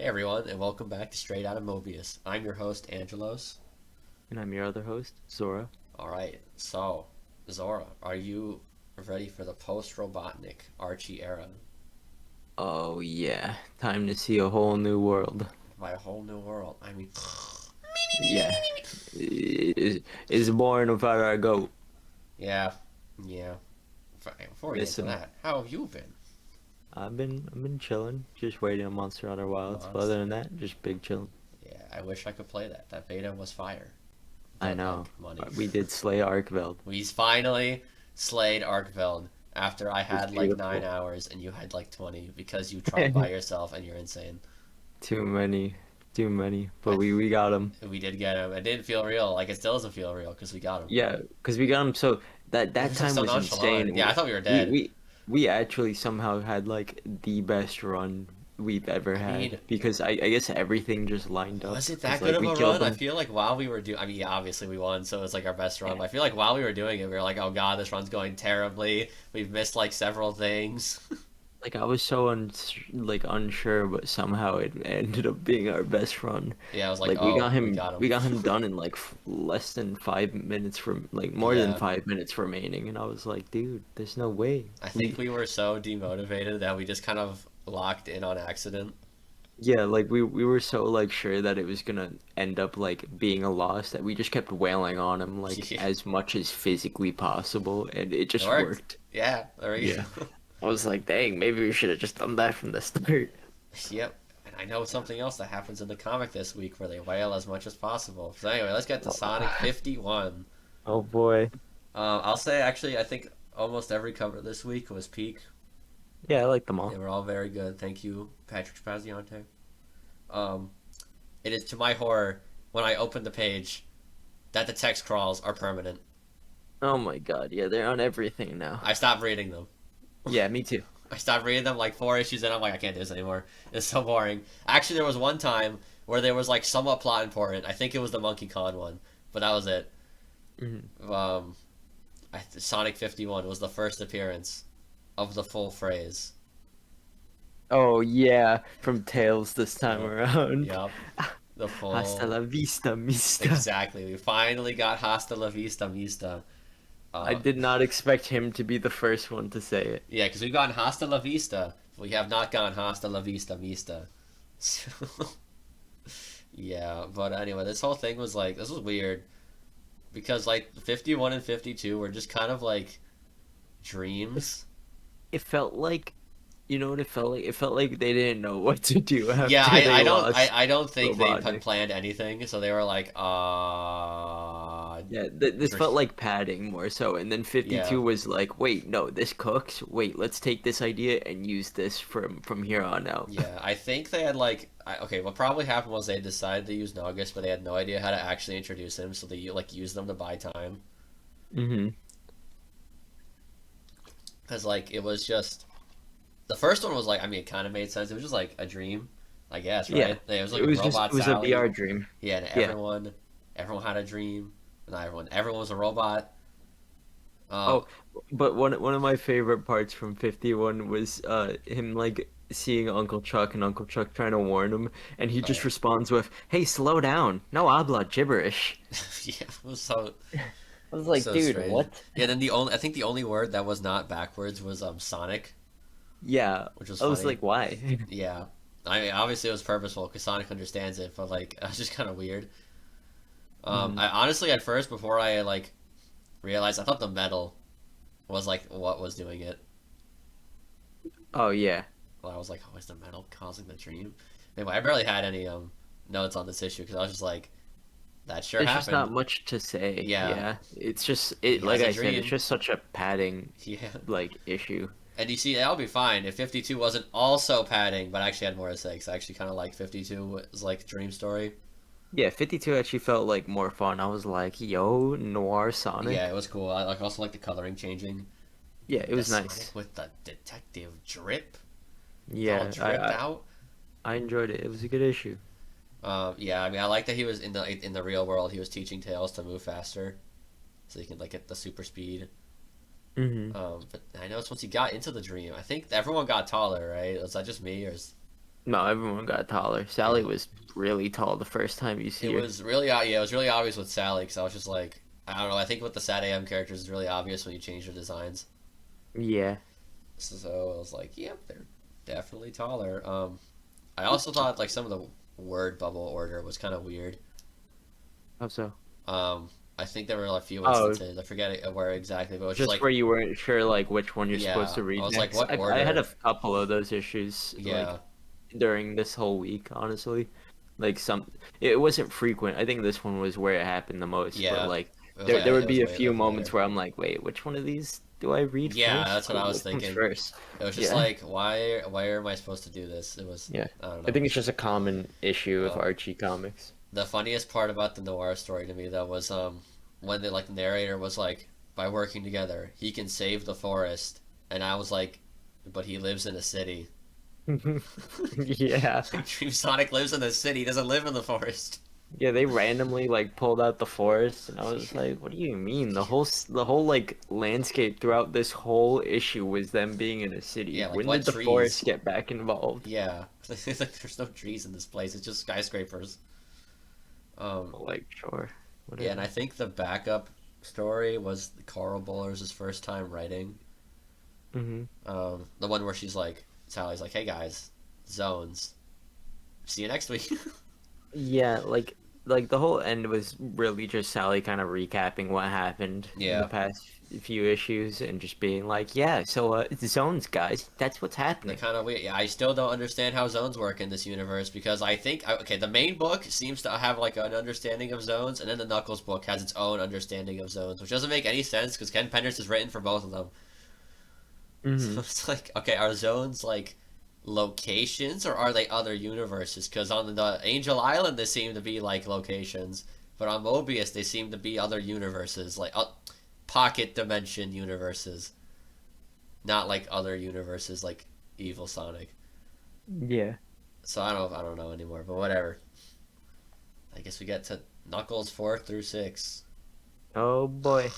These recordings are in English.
Hey everyone, and welcome back to Straight Outta Mobius. I'm your host, Angelos. And I'm your other host, Zora. Alright, so, Zora, are you ready for the post-Robotnik Archie era? Oh yeah, time to see a whole new world. By a whole new world. I mean, Yeah, is born without our goat. yeah, yeah. Before we get Miss into him. that, how have you been? I've been chilling, just waiting on Monster Hunter Wilds. But Monster. other than that, just big chilling. Yeah, I wish I could play that. That beta was fire. I But, know. like, money. We did slay Arkveld. We finally slayed Arkveld after I It was had like 9 beautiful. hours and you had like 20 because you tried by yourself and you're insane. Too many, too many. But I we got him. We did get him. It didn't feel real. Like it still doesn't feel real because we got him. Yeah, because we got him. So that It that was like time so was nonchalant. insane. Yeah, I thought we were We dead. we we actually somehow had like the best run we've ever I mean, had because I guess everything just lined up. was it Because that good like of we a killed run? I them. feel like while we were doing, I mean, yeah, obviously we won, so it's like our best run. Yeah. But I feel like while we were doing it, we were like, oh god, this run's going terribly. We've missed like several things. Like I was so unsure, but somehow it ended up being our best run. Yeah, I was like, Like we got oh, we him, got him. we got him done in like less than 5 minutes from like more than Yeah, 5 minutes remaining, and I was like, dude, there's no way. I think We we were so demotivated that we just kind of locked in on accident. Yeah, like we were so like sure that it was gonna end up like being a loss that we just kept wailing on him like Yeah, as much as physically possible, and it it just worked. worked. Yeah, there we Yeah. go. I was like, dang, maybe we should have just done that from the start. Yep. And I know something else that happens in the comic this week where they wail as much as possible. So anyway, let's get to Sonic 51. Oh boy. I'll say actually, I think almost every cover this week was peak. Yeah, I like them They all. were all very good. Thank you, Patrick Spaziante. Um, it is to my horror when I open the page that the text crawls are permanent. Oh my God, yeah, they're on everything now. I stopped reading them. Yeah, me too. I stopped reading them like 4 issues in. I'm like, I can't do this anymore. It's so boring. Actually, there was one time where there was like somewhat plot important. I think it was the Monkey Con one, but that was it. Mhm. Um, Sonic 51 was the first appearance of the full phrase. Oh yeah, from Tails this time Yep, around. yep, the Hasta la full. vista, mister. Exactly. We finally got Hasta la Vista Mista. I Uh, did not expect him to be the first one to say it. yeah, because we've gotten Hasta la Vista. We have not gone Hasta la Vista Mista. Yeah, but anyway, this whole thing was like, this was weird. Because like 51 and 52 were just kind of like It, dreams. it felt like, you know what it felt like? It felt like they didn't know what to do Yeah, after they lost I don't think they had Robotnik. planned anything, so they were like, Yeah, this felt like padding more so. And then yeah, 52 was like, wait, no, this cooks. Wait, let's take this idea and use this from here on out. yeah. I think they had like, okay, what probably happened was they decided to use Naugus, but they had no idea how to actually introduce him, so they like used them to buy time. hmm Because like it was just the first one was like, I mean, it kind of made sense. It was just like a dream, I guess, Yeah. right? It was It like was just it Robot was a Sally. VR dream. Yeah, and Yeah. everyone had a dream. Not everyone, everyone was a robot. Um, Oh, but one of my favorite parts from 51 was him like seeing Uncle Chuck and Uncle Chuck trying to warn him, and he just oh, responds with, "Hey, slow down. No habla gibberish." yeah, it was so I was like, so dude, strange. what? Yeah, then I think the only word that was not backwards was Sonic, Yeah. which was I was funny. like, why? Yeah, I mean obviously it was purposeful because Sonic understands it, but like it was just kind of weird. hmm I honestly at first before I like realized I thought the metal was like what was doing it. Oh yeah. Well, I was like, oh, is the metal causing the dream? Anyway, I barely had any notes on this issue because I was just like, that sure There's just not happened. much to say. Yeah, Yeah. It's just he it like has a I said, it's dream. just such a padding Yeah, like issue. and you see, that'll be fine if 52 wasn't also padding, but actually had more to say. Cause I actually kind of like 52 was like dream story. Yeah, 52 actually felt like more fun. I was like, yo, Noir Yeah, Sonic. it was cool. I like also like the coloring changing. Yeah, it The was Sonic nice. with the detective drip. It's all Yeah, dripped out. I enjoyed it. It was a good issue. Yeah, I mean, I like that he was in the real world. He was teaching Tails to move faster, so he can like get the super speed. hmm But I noticed once he got into the dream, I think everyone got taller, right? Was that just me, or is No, everyone got taller. Sally Yeah. was really tall the first time you It see her. was really yeah, it was really obvious with Sally because I was just like I don't know. I think with the Sad AM characters, it's really obvious when you change their designs. Yeah. So I was like, yep, they're definitely taller. I also thought like some of the word bubble order was kind of weird. How so? Um, I think there were a few Oh, instances. I forget where exactly, but it was just just like, where you weren't sure like which one you're supposed yeah, to I read was like, next. what I had a order? couple of those issues like Yeah, during this whole week, honestly. Like some it wasn't frequent. I think this one was where it happened the most, but yeah. like It was there like would it was be a way it few was moments later. where I'm like, wait, which one of these do I read Yeah, first? that's what I was Which one's thinking. first? It was just Yeah. like, why am I supposed to do this? It was, Yeah. I don't I know. think it's just a common issue of Um, Archie comics. the funniest part about the noir story to me though was when the like the narrator was like, by working together, he can save the forest, and I was like, but he lives in a city. Yeah. Like Dream Sonic lives in the city, he doesn't live in the forest. Yeah, they randomly like pulled out the forest, and I was like, "What do you mean? The whole like landscape throughout this whole issue was them being in a city. Yeah, like When what did the trees? forest get back involved?" Yeah, like there's no trees in this place. It's just skyscrapers. Um, Like, sure, yeah, and I whatever. think the backup story was Carl Bowler's first time writing. Hmm. The one where she's like, Sally's like, "Hey guys, zones. See you next week." Yeah, like the whole end was really just Sally kind of recapping what happened in the Yeah, past few issues and just being like, "Yeah, so it's zones, guys. That's what's the happening." kind of weird. Yeah, I still don't understand how zones work in this universe because I think okay, the main book seems to have like an understanding of zones, and then the Knuckles book has its own understanding of zones, which doesn't make any sense because Ken Penders is written for both of them. So Hmm. it's like, okay, are zones like locations or are they other universes? Because on the Angel Island, they seem to be like locations, but on Mobius, they seem to be other universes, like pocket dimension universes, not like other universes like Evil Sonic. Yeah. So I don't know anymore, but whatever. I guess we get to Knuckles 4 through 6. Oh boy.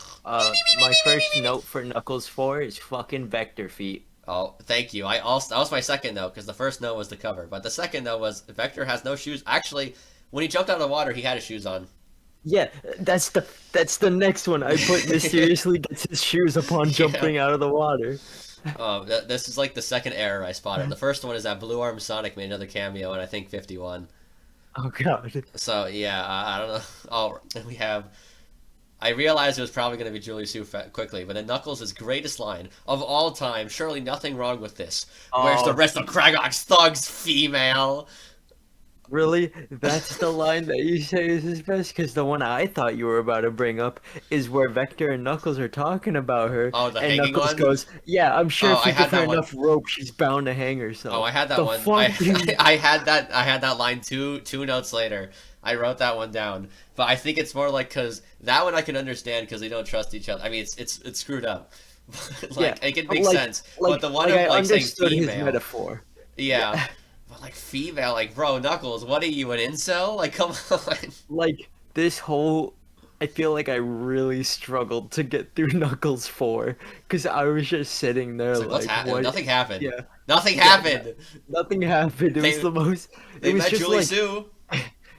My first note for Knuckles 4 is fucking vector feet. Oh, thank you. I also that was my second note because the first note was the cover, but the second note was Vector has no shoes. Actually, when he jumped out of the water, he had his shoes on. Yeah, that's the next one. I put mysteriously gets his shoes upon Yeah. jumping out of the water. This is like the second error I spotted. The first one is that Blue Arm Sonic made another cameo, and I think 51. Oh god. So yeah, I don't know. Oh, and we have. I realized it was probably going to be Julie Sue quickly, but then Knuckles' greatest line of all time. Surely nothing wrong with this. Where's the Oh, rest of Kragok's thugs, female? really? That's the line that you say is his best? Because the one I thought you were about to bring up is where Vector and Knuckles are talking about her, Oh, the and hanging Knuckles one. goes, "Yeah, I'm sure Oh, if I we give had her that one. enough rope, she's bound to hang Oh, herself." I had that The one. fuck, dude? I had that line two notes later. I wrote that one down, but I think it's more like because that one I can understand because they don't trust each other. I mean, it's screwed up. Yeah, Like it can make like, sense, but the one I of like saying understood his female, metaphor. yeah, Yeah. but like female, like bro, Knuckles, what are you an incel? Like come on. Like this whole I feel like I really struggled to get through Knuckles 4 because I was just sitting there It's like what's like happened? what Nothing happened. yeah Nothing yeah happened. nothing happened. It was They the most it they was met just Julie like Sue.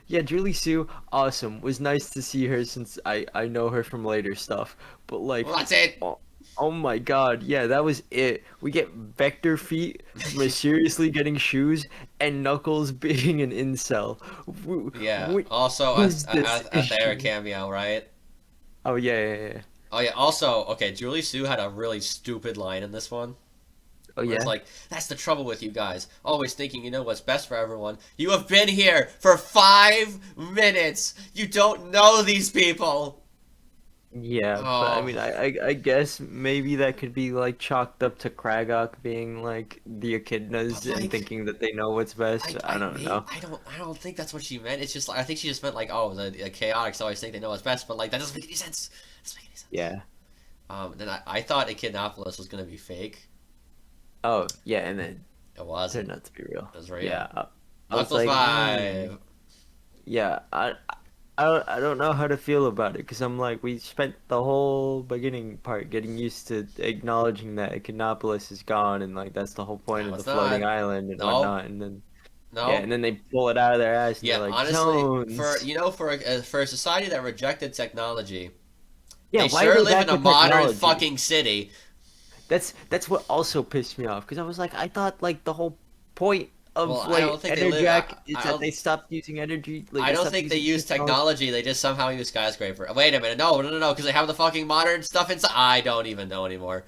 yeah, Julie Sue, awesome. Was nice to see her since I know her from later stuff. But Well, like that's it. oh, oh my God, yeah, that was it. We get Vector feet mysteriously getting shoes and Knuckles being an incel. Yeah. What Also, was this at the Eric issue? cameo, right? Oh yeah. Oh yeah. Also, okay, Julie Sue had a really stupid line in this one, Oh where it's yeah. like, "That's the trouble with you guys, always thinking you know what's best for everyone. You have been here for 5 minutes. You don't know these people." Yeah, but I Oh, mean, I guess maybe that could be like chalked up to Kragok being like the but echidnas and like, thinking that they know what's best. I don't know. I don't think that's what she meant. It's just like I think she just meant like, oh, the chaotics always think they know what's best, but like that doesn't make any sense. It doesn't make any sense. Yeah. Then I thought Echidnopolis was gonna be fake. Oh, yeah, and then It turned wasn't. out to be real. It was real. Yeah, I was Knuckles like, 5. yeah, I don't know how to feel about it because I'm like, we spent the whole beginning part getting used to acknowledging that Echinopolis is gone and like that's the whole point No, of the it's floating not. island and No, whatnot, and then. Yeah, No. and then they pull it out of their ass and they're Yeah, like, honestly, for zones. you know, for a society that rejected technology, Yeah, they why are sure they live in back a with modern technology? fucking city. That's what also pissed me off because I was like, I thought like the whole point Well, of I don't like think they live. Enerjack is I that don't. they stopped using energy, like I they don't stopped think they using use technology. technology. They just somehow use skyscraper. Wait a minute. No, no, no, no. Because they have the fucking modern stuff inside. I don't even know anymore.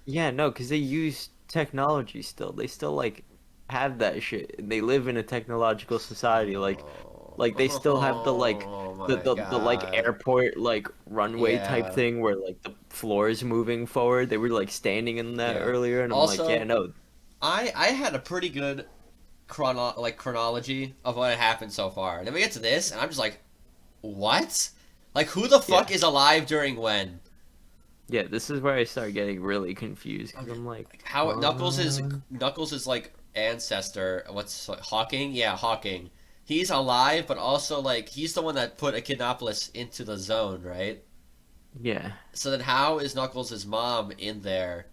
Yeah, no, because they use technology still. They still like have that shit. And they live in a technological society. Like they still have the like Oh the my the like god. airport like runway type Yeah. thing where like the floor is moving forward. They were like standing in that Yeah. earlier, and I'm like, yeah, Also, no, I had a pretty good chronology of what had happened so far. And then we get to this, and I'm just like, what? Like, who the fuck yeah, is alive during when? yeah. This is where I start getting really confused because Okay, I'm like, like how what? Knuckles is like ancestor. What's Hawking? Yeah, Hawking. He's alive, but also like he's the one that put Echinopolis into the zone, right? Yeah, So then, how is Knuckles' mom in there?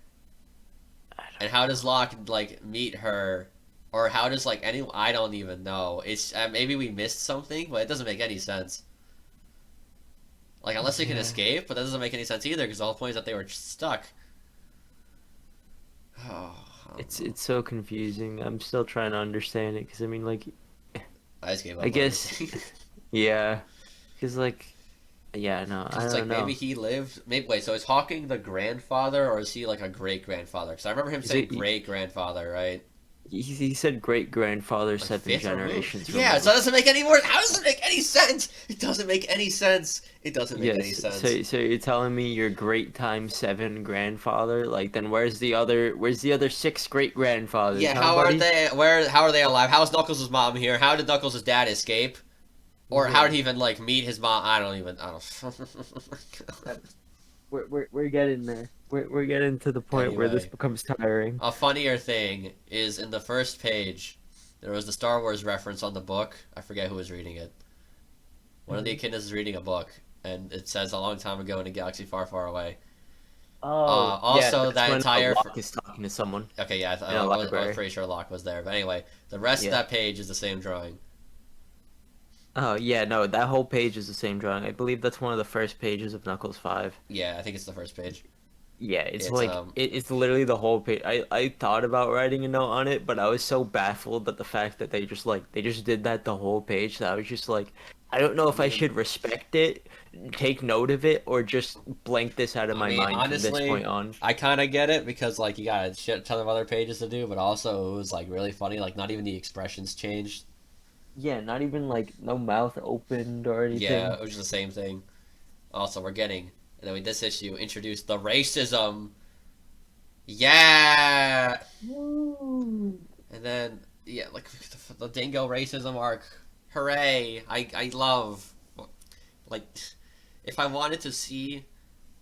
I And don't how does know. Locke like meet her? Or how does like any? I don't even know. It's maybe we missed something, but it doesn't make any sense. Like unless they can Yeah, escape, but that doesn't make any sense either because the whole point is that they were stuck. Oh, I don't know. it's so confusing. I'm still trying to understand it because I mean, like, I just gave I up on guess, it. yeah, because like, yeah, no, Because I it's don't like maybe know. he lived. Maybe wait. So is Hawking the grandfather, or is he like a great grandfather? Because I remember him Is saying it? great grandfather, right? He said great grandfather Like seven fifth or who? generations Yeah. So removed. that doesn't make any more. How does it make any sense? It doesn't make any sense. It doesn't make any Yes, sense. so you're telling me your great times seven grandfather? Like then where's the other six great grandfathers, Yeah. huh, How are buddy? they? Where? How are they alive? How's Knuckles' mom here? How did Knuckles' dad escape? Or how did Yeah. he even like meet his mom? I don't even. I don't. Uh, we're getting there. We're getting to the point where this Anyway, becomes tiring. a funnier thing is in the first page, there was the Star Wars reference on the book. I forget who was reading it. One of the Mhm. echidnas is reading a book, and it says a long time ago in a galaxy far, far away. Oh, yeah, Also, that's that when entire. Locke is talking to someone Okay, yeah, in a I was library. pretty sure Locke was there. But anyway, the rest of Yeah. that page is the same drawing. Oh, yeah, no, that whole page is the same drawing. I believe that's one of the first pages of Knuckles 5. Yeah, I think it's the first page. Yeah, it's It's like it's literally the whole page. I thought about writing a note on it, but I was so baffled at the fact that they just did that the whole page that I was just like, I don't know I if I mean, should respect it, take note of it, or just blank this out of my mind from this honestly, point on. I kind of get it because like you got a shit ton of other pages to do, but also it was like really funny. Like not even the expressions changed. Yeah, not even like no mouth opened or Yeah, anything. it was just the same thing. Also, we're getting, and then with this issue, introduced the racism. Yeah, Woo. and then yeah, like the dingo racism arc. Hooray! I love like if I wanted to see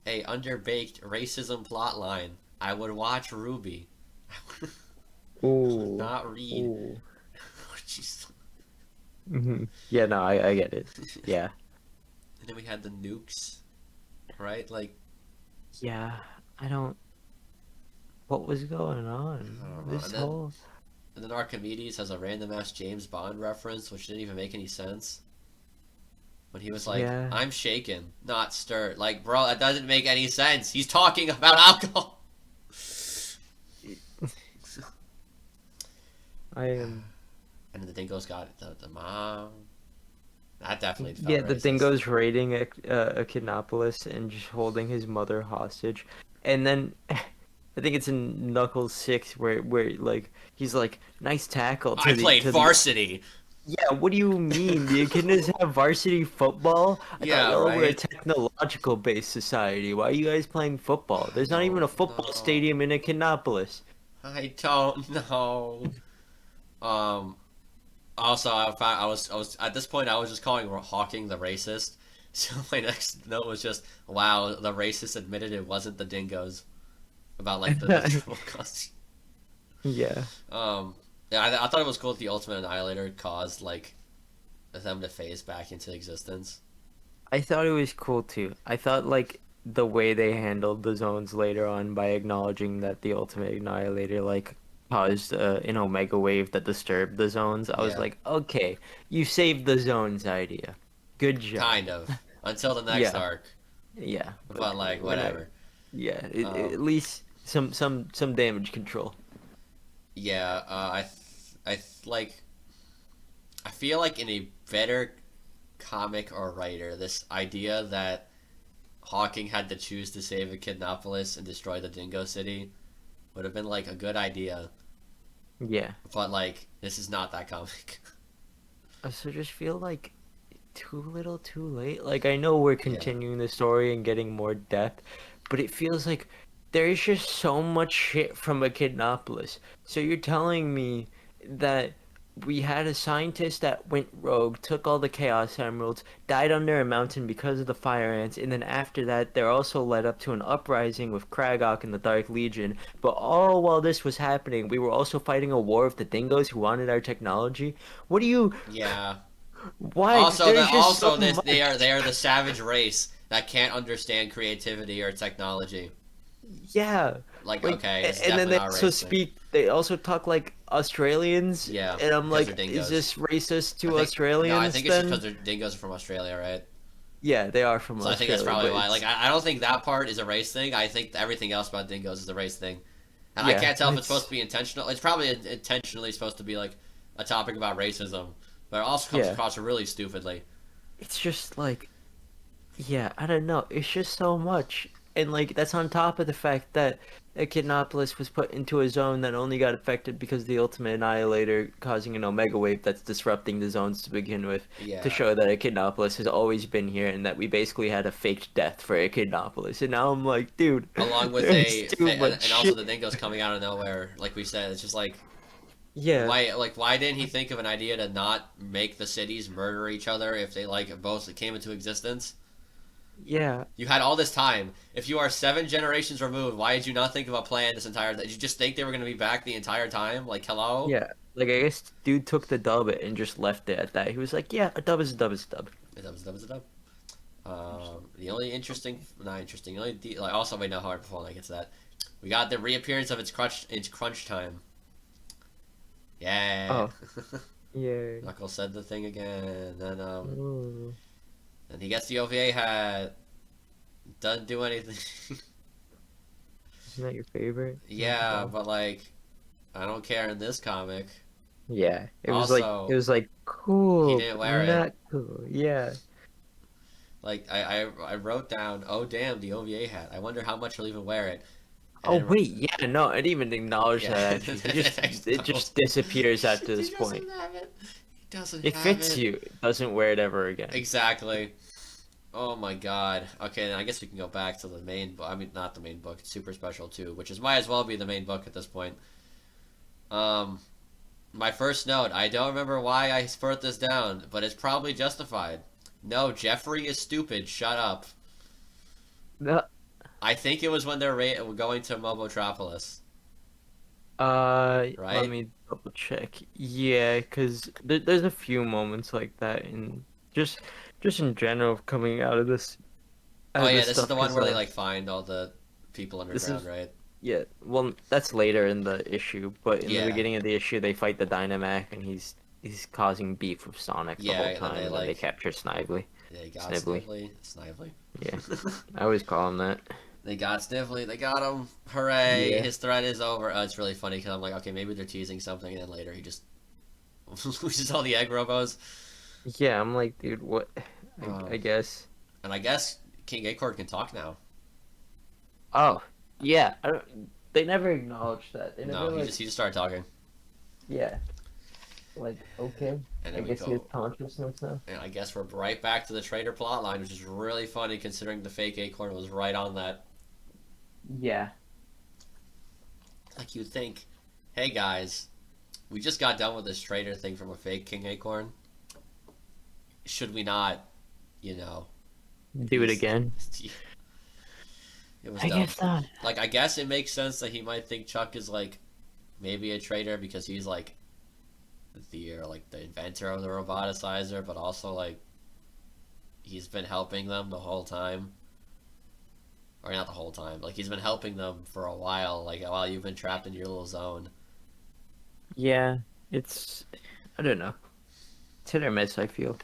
a underbaked racism plotline, I would watch Ruby. I would Ooh. not read. Ooh. Jeez. Yeah, no, I get it. Yeah. And then we had the nukes, right? Like Yeah, I don't. What was going I on? don't know. This whole. And then Archimedes has a random ass James Bond reference, which didn't even make any sense. When he was like, Yeah. "I'm shaken, not stirred." Like, bro, that doesn't make any sense. He's talking about alcohol. I am. And the dingoes got the mom. That definitely felt Yeah, the racist. dingo's raiding a Kidnapolis and just holding his mother hostage, and then I think it's in Knuckles 6 where like he's like nice tackle I played to the varsity. yeah. What do you mean? The echidnas have varsity football? I thought Yeah, y'all were a right. technological based society. Why are you guys playing football? I There's not even a don't football know. stadium in Echidnopolis. I don't know. Um. Also, I was at this point I was just calling Hawking the racist. So my next note was just, "Wow, the racist admitted it wasn't the dingoes about like the triple costume." Yeah. Yeah, I thought it was cool that the Ultimate Annihilator caused like them to phase back into existence. I thought it was cool too. I thought like the way they handled the zones later on by acknowledging that the Ultimate Annihilator like caused an omega wave that disturbed the zones. I was Yeah, like, okay, you saved the zones idea. Good job. kind of. Until the next Yeah, arc. yeah, but But like we're not. whatever. Yeah, at Um, least some damage control. yeah, like I feel like in a better comic or writer, this idea that Hawking had to choose to save Echidnopolis and destroy the Dingo City would have been like a good idea. Yeah. But like this is not that comic. I also just feel like too little, too late. Like I know we're Yeah. continuing the story and getting more depth, but it feels like there's just so much shit from Echidnopolis. So you're telling me that we had a scientist that went rogue, took all the Chaos Emeralds, died under a mountain because of the fire ants, and then after that, they're also led up to an uprising with Kragok and the Dark Legion. But all while this was happening, we were also fighting a war with the Dingoes who wanted our technology. What do you? Yeah. Why? There's just so This much. they are the savage race that can't understand creativity or technology. Yeah. Like Like, okay, it's and then definitely they not a also race thing. speak, they also talk like Australians, Yeah, and I'm because they're like, is dingoes. this racist I to think no, I Australians think it's just because then? their dingoes are from Australia, right? Yeah, they are from So I think that's Australia, probably but why. Like it's, I don't think that part is a race thing. I think everything else about dingoes is a race thing, and I yeah, can't tell if it's supposed to be intentional. It's probably intentionally supposed to be like a topic about racism, but it also comes yeah. across really stupidly. It's just like, yeah, I don't know. It's just so much. And like that's on top of the fact that Echidnopolis was put into a zone that only got affected because of the Ultimate Annihilator causing an Omega Wave that's disrupting the zones to begin with, to Yeah, show that Echidnopolis has always been here and that we basically had a faked death for Echidnopolis. And now I'm like, dude, along with there's too much and also shit. the dingoes coming out of nowhere. Like we said, it's just Yeah, why didn't he think of an idea to not make the cities murder each other if they like both came into existence? yeah, You had all this time. If you are 7 generations removed, why did you not think of a plan this entire? Did you just think they were going to be back the entire time? Like, hello? yeah. Like I guess dude took the dub and just left it at that. He was like, yeah, a dub is a dub is a dub. That was a dub. The only interesting, not interesting. The only like also wait no hard before I get to that. We got the reappearance of its crunch time. Yeah. Oh, yeah. Knuckles said the thing again. Ooh. Then he gets the OVA hat. Doesn't do anything. Isn't that your favorite? Yeah, but like I don't care in this comic. Yeah, it Also, was like he cool, didn't but wear it. not cool. Yeah. Like I wrote down, oh damn, the OVA hat. I wonder how much he'll even wear it. And Oh then wait, yeah, no, I didn't even acknowledge yeah, that actually. It just disappears after he this point. doesn't have it. He doesn't It have fits it. you. It doesn't wear it ever again. Exactly. Oh my god. Okay, then I guess we can go back to the main book. I mean, not the main book. It's Super Special 2, which is might as well be the main book at this point. Um, my first note. I don't remember why I wrote this down, but it's probably justified. No, Jeffrey is stupid. Shut up. No, I think it was when they're going to Mobotropolis, let right? me double check. Yeah, because there's a few moments like that, and just just in general coming Oh out of yeah, this this is stuff, the one because where they like find all the people this underground, is right? yeah. Well, that's later in the issue, but in the Yeah, beginning of the issue, they fight the Dynamac, and he's causing beef with Sonic the yeah, whole and then time, they and then they like capture Snively, they got Snively. Snively. Yeah, I always call him that. They got Snively, they got him. Hooray! Yeah, His threat is over. It's really funny because I'm like, okay, maybe they're teasing something, and then later he just loses all the egg robos. yeah. I'm like, dude, what? I Um, guess. and I guess King Acorn can talk now. Oh, yeah. I don't. They never acknowledged that. They No, never like. he just started talking, Yeah. Like, okay. and I then we guess he has go. consciousness now. And I guess we're right back to the traitor plotline, which is really funny considering the fake Acorn was right on that. Yeah. Like you'd think, hey guys, we just got done with this traitor thing from a fake King Acorn. Should we not, you know, Do it use? again. It was I dumb. guess not. Like I guess it makes sense that he might think Chuck is like maybe a traitor because he's like the inventor of the roboticizer, but also like he's been helping them the whole time. Or not the whole time. Like he's been helping them for a while. Like while you've been trapped in your little zone. Yeah, it's I don't know. It's hit or miss, I feel.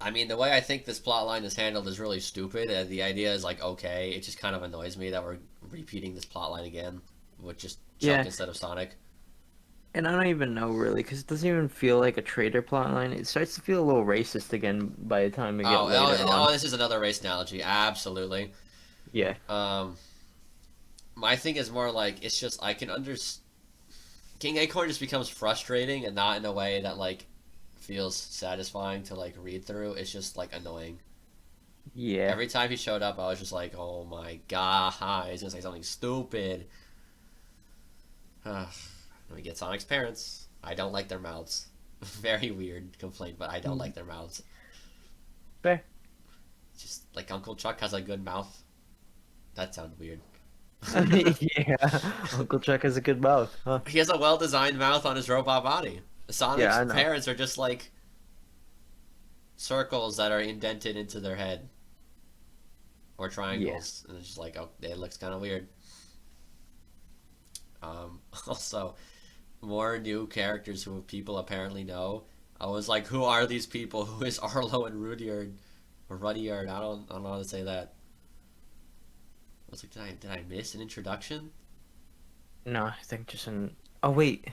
I mean, the way I think this plot line is handled is really stupid. The idea is like okay, it just kind of annoys me that we're repeating this plot line again with just Chuck Yeah, instead of Sonic. and I don't even know really because it doesn't even feel like a traitor plotline. It starts to feel a little racist again by the time we get later on. This is another race analogy. Absolutely. Yeah, Um, my thing is more like it's just I can understand. King Acorn just becomes frustrating and not in a way that like feels satisfying to like read through. It's just like annoying. yeah. Every time he showed up, I was just like, "Oh my god, he's gonna say something stupid." Let me get Sonic's parents. I don't like their mouths. Very weird complaint, but I don't like their mouths. Fair. Just like Uncle Chuck has a good mouth. That sounds weird. Yeah, Uncle Chuck has a good mouth, huh? He has a well-designed mouth on his robot body. Yeah, Sonic's I know. parents are just like circles that are indented into their head or Yeah. triangles, and it's just like, oh, it looks kind of weird. Also, more new characters who people apparently know. I was like, who are these people? Who is Arlo and Rudyard or Rudyard? I don't know how to say that. I was like, did I miss an introduction? No, I think just an. Oh wait.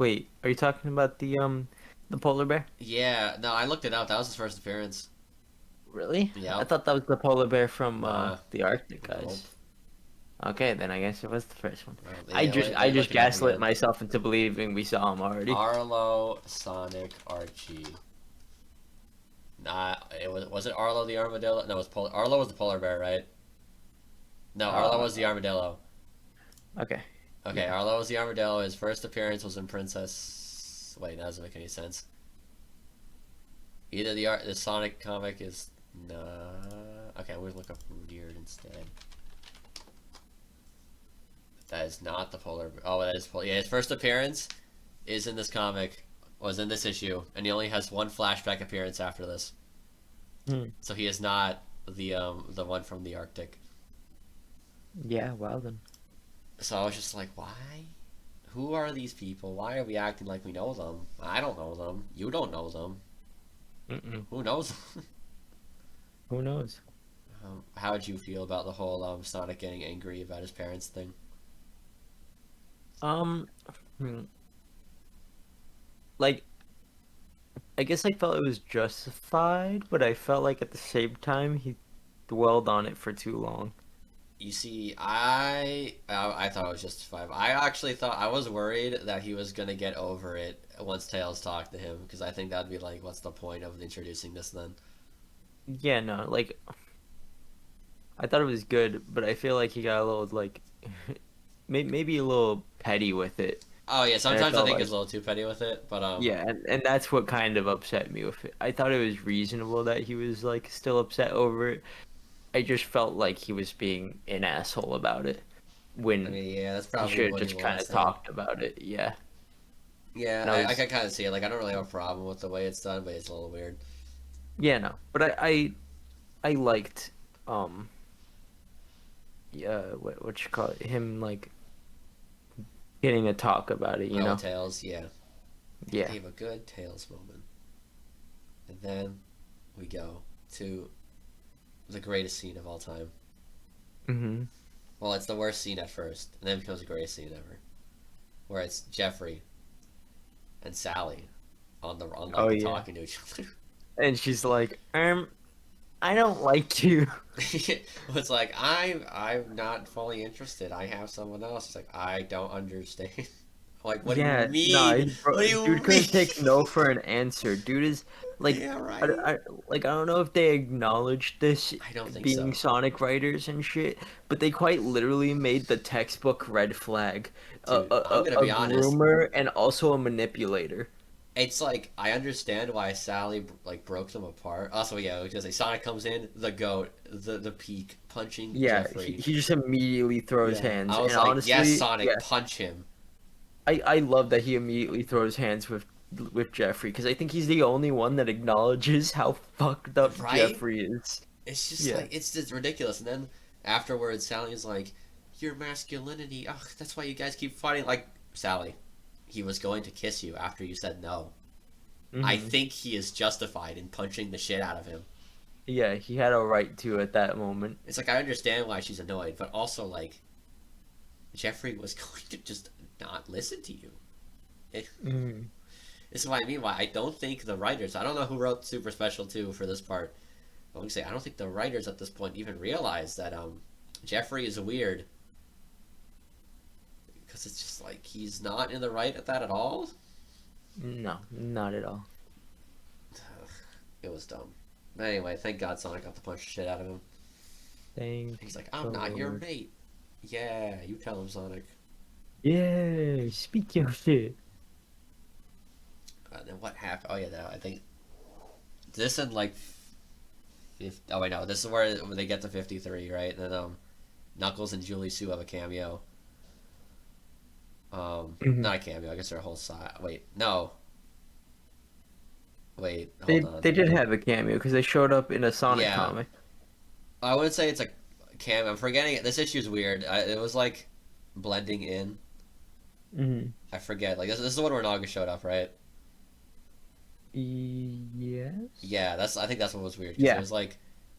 Are you talking about the polar bear? Yeah, no, I looked it up. That was his first appearance. Really? I Yep. thought that was the polar bear from Nah. the Arctic Nope. guys. Okay, then I guess it was the first one. Well, I they just look it up gaslit again. myself into believing we saw him already. Arlo, Sonic, Archie. Nah, was it Arlo the armadillo? No, it was Arlo was the polar bear, right? No, Arlo Uh, was the armadillo. okay. Okay, Yeah. Arlo was the armadillo. His first appearance was in Princess. Wait, that doesn't make any sense. Either the Sonic comic is okay. We'll look up Rudyard instead. That is not the polar. Oh, that is polar. Yeah, his first appearance is in this comic. Was in this issue, and he only has one flashback appearance after this. Hmm. So he is not the one from the Arctic. Yeah, well then. So I was just like, why? Who are these people? Why are we acting like we know them? I don't know them. You don't know them. Mm-mm. Who knows? Who knows? How would you feel about the whole Sonic getting angry about his parents thing? Um, hmm, like I guess I felt it was justified, but I felt like at the same time he dwelled on it for too long. You see, I thought it was justified. I actually thought I was worried that he was gonna get over it once Tails talked to him because I think that'd be like, what's the point of introducing this then? Yeah, no, like I thought it was good, but I feel like he got a little like maybe a little petty with it, Oh yeah, and I sometimes I felt think like he's a little too petty with it, but yeah, and that's what kind of upset me with it. I thought it was reasonable that he was like still upset over it. I just felt like he was being an asshole about it I when mean, yeah, that's he probably should have what he just kind was of then. talked about it. Yeah, Yeah, and I I was can kind of see it. Like, I don't really have a problem with the way it's done, but it's a little weird. yeah no, but I liked um yeah what you call it him like getting to talk about it. You Oh, know? Tails, yeah, he Yeah. gave a good Tails moment, and then we go to the greatest scene of all time. Hmm. Well, it's the worst scene at first, and then it becomes the greatest scene ever, where it's Jeffrey and Sally on Oh like yeah. talking to each other. And she's like, I don't like you. It's like I'm not fully interested. I have someone else. It's like I don't understand. Like, what do you Yeah, no, mean? What do you dude mean? couldn't take no for an answer. Dude is like, Yeah, right. I, like I don't know if they acknowledged this I don't think being so, Sonic writers and shit, but they quite literally made the textbook red flag dude. I'm gonna a be honest. groomer and also a manipulator. It's like I understand why Sally like broke them apart. Also, yeah, because like Sonic comes in, the goat, the peak, punching Yeah, Jeffrey. he just immediately throws Yeah, hands, I was and like, yes, honestly, Sonic, yeah, punch him. I love that he immediately throws hands with Jeffrey because I think he's the only one that acknowledges how fucked up Right? Jeffrey is. It's just Yeah. like it's just ridiculous. And then afterwards, Sally's like, "Your masculinity. Ugh, that's why you guys keep fighting." Like Sally, he was going to kiss you after you said no. I Hmm. think he is justified in punching the shit out of him. Yeah, he had a right to at that moment. It's like I understand why she's annoyed, but also like Jeffrey was going to just not listen to you. It, Mm. this is what I mean. Why I don't think the writers. I don't know who wrote Super Special 2 for this part. But I'm gonna say I don't think the writers at this point even realize that Jeffrey is weird because it's just like he's not in the right at that at all. No, not at all. It was dumb. But anyway, thank God Sonic got the punch shit out of him. Thank He's like, the I'm not your Lord. mate. Yeah, you tell him, Sonic. Yeah, speak your shit. Then what happened? Oh yeah, no, I think this and like, oh wait, no, this is where they get to 53, right? And then Knuckles and Julie Sue have a cameo. Mhm. Not a cameo. I guess they're a whole side. Wait, no. Wait, hold They on. they did have a cameo because they showed up in a Sonic Yeah, comic. I wouldn't say it's a cam. I'm forgetting it. This issue is weird. It was like blending in. Hmm. I forget. Like this is the one where Naga showed up, right? Yes. Yeah, that's. I think that's what was weird because it Yeah. was like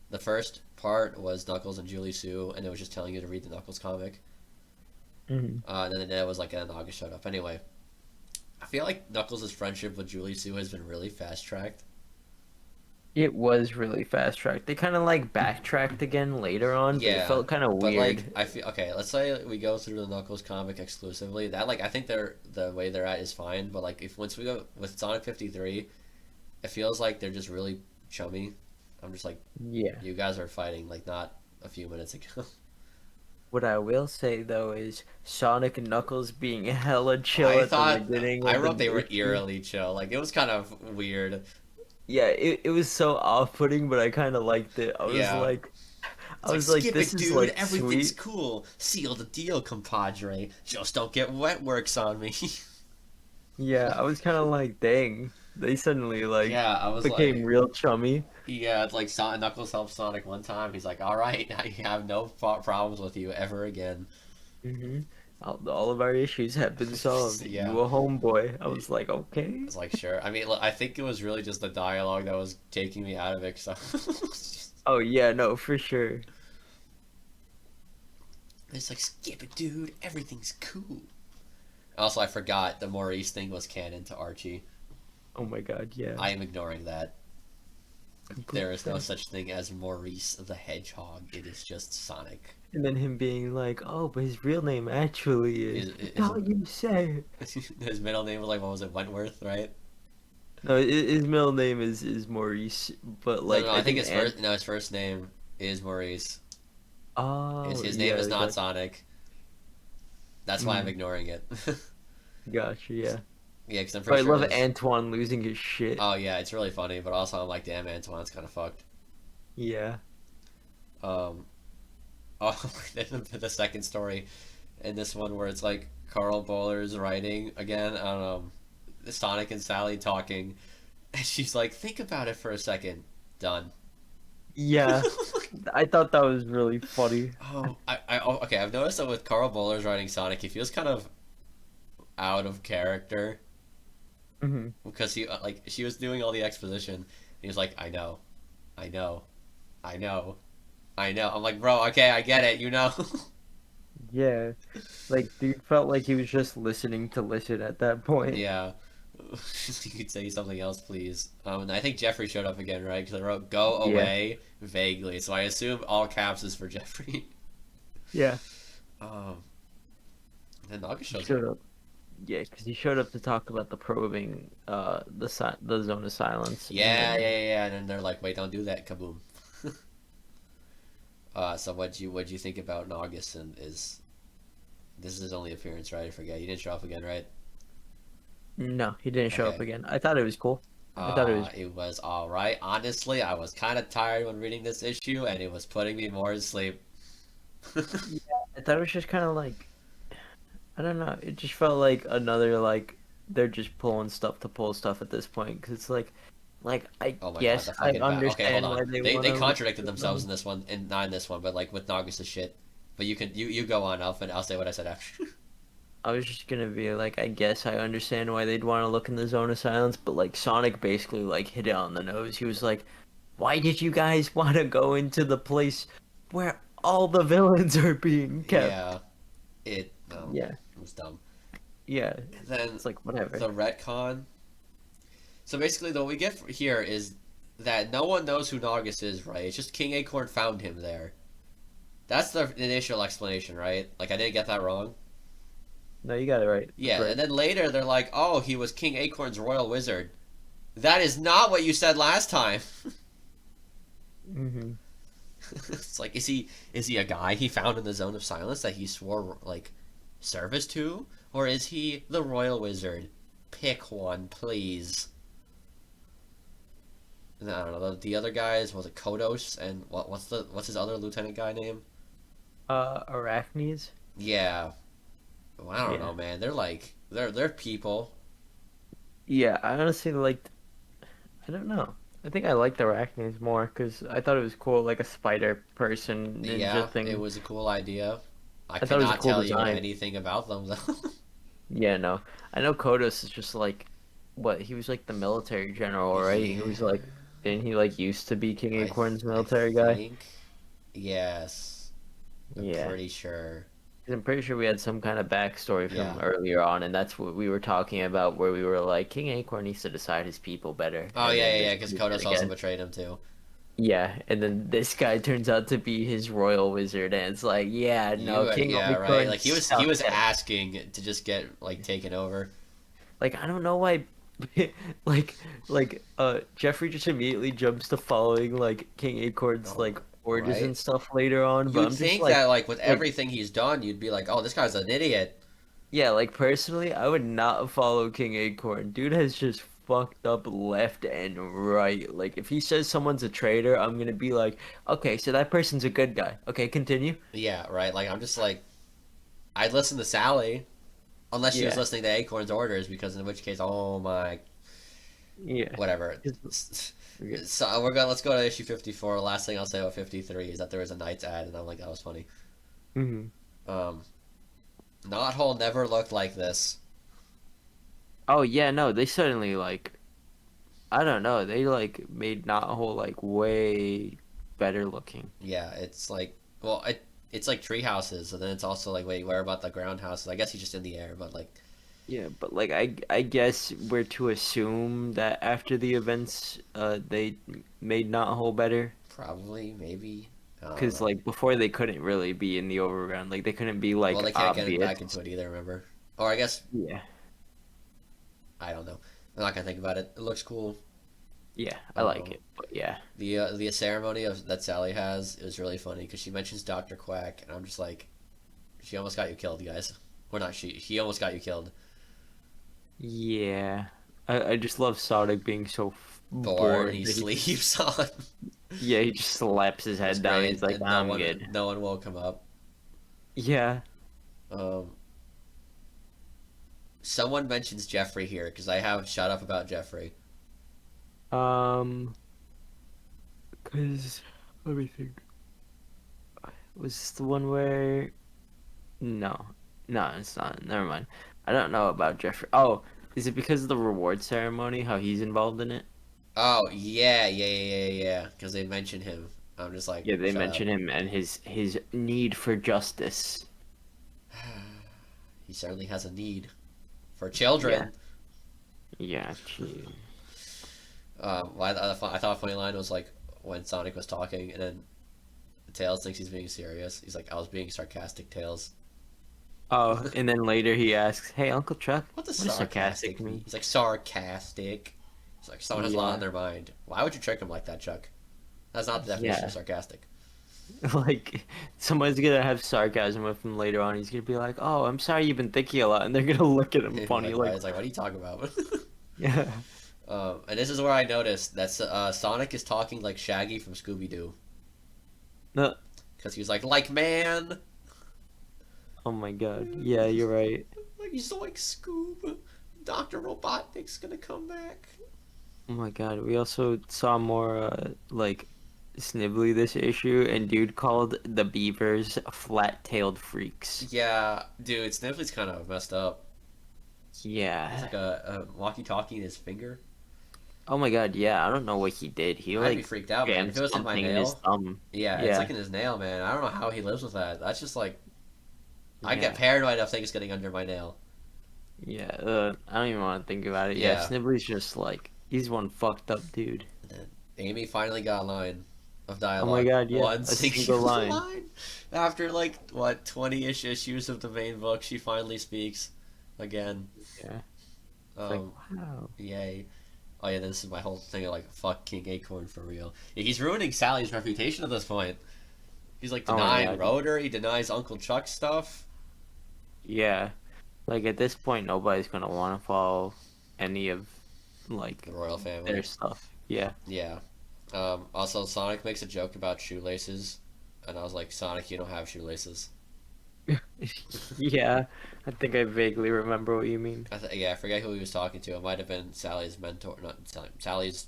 the first part was Knuckles and Julie Sue, and it was just telling you to read the Knuckles comic. Hmm. And then it was like Naga showed up. Anyway, I feel like Knuckles' friendship with Julie Sue has been really fast tracked. It was really fast tracked. They kind of like backtracked again later on, but it Yeah, felt kind of but like weird. I feel okay. Let's say we go through the Knuckles comic exclusively. That like I think they're the way they're at is fine. But like if once we go with Sonic 53, it feels like they're just really chummy. I'm just like Yeah. you guys are fighting like not a few minutes ago. What I will say though is Sonic and Knuckles being hella chill I at the thought beginning I of wrote the they were issue. eerily chill. Like it was kind of weird. Yeah, it was so off-putting, but I kind of liked it. Yeah, I it's like was like, skip this it, is dude. like Everything's sweet. cool. Seal the deal, compadre. Just don't get wet works on me. Yeah, I was kind of like, dang, they suddenly like Yeah, I was became like, real chummy. yeah, it's like Knuckles helped Sonic one time. He's like, all right, I have no problems with you ever again. Hmm. All of our issues have been solved. Yeah, You a homeboy. I was like, okay. it's like sure. I mean, look, I think it was really just the dialogue that was taking me out of it. So Oh yeah, no, for sure. it's like skip it, dude. Everything's cool. Also, I forgot the Maurice thing was canon to Archie. Oh my God, yeah. I am ignoring that. Complete There is no that. such thing as Maurice the Hedgehog. It is just Sonic. And then him being like, oh, but his real name actually is. Is Don't you say? his middle name was like what was it, Wentworth, right? No, his middle name is Maurice, but No, no, like no, I I think think his and first no, his first name is Maurice. oh His name is yeah, not Sonic. That's why I'm mm, ignoring it. gotcha, yeah. Yeah, because I'm But pretty I sure love his. Antoine losing his shit. Oh yeah, it's really funny, but also I'm like, damn, Antoine's kind of fucked. Yeah. Um, oh, then the second story, in this one where it's like Carl Bowler's writing again on Sonic and Sally talking, and she's like, think about it for a second. Done. Yeah. I thought that was really funny. Okay. I've noticed that with Carl Bowler's writing Sonic, he feels kind of out of character Hmm. because he like she was doing all the exposition. And he was like, I know, I know, I know, I know. I'm like, bro, okay, I get it, you know. Yeah. Like dude felt like he was just listening to listen at that point. Yeah. You could say something else, please. And I think Jeffrey showed up again, right? Because I wrote "go Yeah. away" vaguely, so I assume all caps is for Jeffrey. Yeah. Um, then Naga He shows up. showed up. Yeah, because he showed up to talk about the probing, the zone of silence, and Yeah, yeah, then yeah, yeah. And then they're like, "Wait, don't do that!" Kaboom. So what'd you think about Naugus? And is this is his only appearance, right? I forget. He didn't show up again, right? no, he didn't show up Okay. again. I thought it was cool. I thought it was. It was all right. Honestly, I was kind of tired when reading this issue, and it was putting me more to sleep. Yeah, I thought it was just kind of like I don't know. It just felt like another like they're just pulling stuff to pull stuff at this point because it's like I Oh my god, guess the I fucking bat. Okay, hold understand on. why they They want contradicted themselves to. in this one, and not in this one, but like with Nagus' shit. But you go on, Alpha, and I'll say what I said after. I was just gonna be like, I guess I understand why they'd want to look in the zone of silence, but like Sonic basically like hit it on the nose. He was like, "Why did you guys want to go into the place where all the villains are being kept?" Yeah, it no, Yeah, it was dumb. yeah. And then It's like whatever. the retcon. So basically, what we get here is that no one knows who Naugus is, right? It's just King Acorn found him there. That's the initial explanation, right? Like I didn't get that wrong. No, you got it right. That's Yeah, right. and then later they're like, "Oh, he was King Acorn's royal wizard." That is not what you said last time. Hmm. It's like, is he a guy he found in the zone of silence that he swore like service to, or is he the royal wizard? Pick one, please. And I don't know. The other guys was it Kodos and what's his other lieutenant guy name? Arachnes. Yeah, well, I don't Yeah. know, man. They're like they're people. Yeah, I honestly liked. I don't know. I think I liked Arachnes more because I thought it was cool, like a spider person ninja Yeah, it thing. was a cool idea. I I thought could it was a not cool tell you design. anything about them though. Yeah, no. I know Kodos is just like what he was like the military general, right? He was Yeah, like didn't he like used to be King Acorn's I military guy? think yes. I'm Yeah. pretty sure. 'Cause I'm pretty sure we had some kind of backstory Yeah. from earlier on, and that's what we were talking about, where we were like, King Acorn needs to decide his people better, Oh and yeah, then yeah, this yeah. Because is it Kodos also again. betrayed him too. Yeah, and then this guy turns out to be his royal wizard, and it's like, yeah, no, King Yeah, right. Acorn Like he sucked was at. asking to just get like taken over. Like I don't know why, like Jeffrey just immediately jumps to following like King Acorn's Oh, like orders right. and stuff later on, but You'd I'm just think that like with like everything he's done, you'd be like, oh, this guy's an idiot. yeah, like personally, I would not follow King Acorn. Dude has just fucked up left and right. Like if he says someone's a traitor, I'm gonna be like, okay, so that person's a good guy. Okay, continue. Yeah, right. Like I'm just like I'd listen to Sally unless she was Yeah, listening to Acorn's orders, because in which case, oh my, yeah. whatever. Okay. So we're gonna let's go to issue 54. Last thing I'll say about 53 is that there was a Knights ad, and I'm like that was funny. Hmm. Um, Knothole never looked like this. Oh yeah, no, they suddenly like I don't know, they like made Knothole like way better looking. Yeah, it's like it's like tree houses, and then it's also like wait, where about the ground houses? I guess he's just in the air, but like Yeah, but like I guess we're to assume that after the events, they made Knothole better. probably maybe I don't Because know. like before they couldn't really be in the overground, like they couldn't be Well, like they can't get him obvious. back into it either. Remember? Or I guess Yeah, I don't know. I'm not gonna think about it. It looks cool. yeah, I like Um, it, but yeah, the ceremony of that Sally has is really funny because she mentions Doctor Quack, and I'm just like, she almost got you killed, guys. Or not she. He almost got you killed. yeah. I just love Sonic being so Bored, and bored he that he just sleeps on. yeah he just slaps his It was head down. great, He's like, and I'm good. no one woke him up. Yeah. Um, Someone mentions Jeffrey here because I have shut up about Jeffrey. Um, cause let me think. Was this the one where? No, no, it's not. Never mind. I don't know about Jeffrey. Oh, is it because of the reward ceremony? How he's involved in it? Oh yeah, yeah, yeah, yeah, yeah. Because they mention him. I'm just like, Yeah, they shut mention up. him and his need for justice. He certainly has a need for Yeah, children. yeah. Gee. I thought a funny line was like when Sonic was talking, and then Tails thinks he's being serious. He's like, I was being sarcastic, Tails. Oh, and then later he asks, "Hey, Uncle Chuck, What does what does sarcastic sarcastic mean? mean?" He's like, sarcastic. It's like someone has a lot on Yeah, their mind. Why would you trick him like that, Chuck? That's not the definition of yeah. sarcastic. Like someone's gonna have sarcasm with him later on. He's gonna be like, "Oh, I'm sorry, you've been thinking a lot," and they're gonna look at him funny, Like, why? like, It's like, what are you talking about? "Yeah, And this is where I noticed that Sonic is talking like Shaggy from Scooby Doo. no." Because he was like, man. Oh my God, yeah, you're right. Like, he's like, Scoob. Dr. Robotnik's gonna come back. Oh my God, we also saw more like Snibbly this issue, and dude called the beavers flat-tailed freaks. Yeah, dude, Sniffly's kind of messed up. He has Yeah. like a walkie-talkie in his finger. Oh my god, yeah, I don't know what he did. He I'd be like freaked out, man. If jammed it was in my something in his nail, thumb. yeah, it's Yeah, like in his nail, man. I don't know how he lives with that. That's just like I get yeah, paranoid of things getting under my nail. yeah. I don't even want to think about it. Yeah, Yeah. Snibbly's just like he's one fucked up dude. And then Amy finally got a line of Oh my dialogue. god, yeah, One a single single line. line. After like what 20-ish issues of the main book, she finally speaks again. Yeah, it's like Um, wow. yay. Oh yeah, this is my whole thing of like fuck King Acorn for real. Yeah, he's ruining Sally's reputation at this point. He's like Oh my denying god, Rotor, he denies Uncle Chuck stuff. yeah. Like at this point, nobody's gonna want to follow any of The like royal their family. stuff. Yeah. Yeah. Also, Sonic makes a joke about shoelaces, and I was like, Sonic, you don't have shoelaces. Yeah, I think I vaguely remember what you mean. Yeah, I forget who he was talking to. It might have been Sally's mentor, not Sally's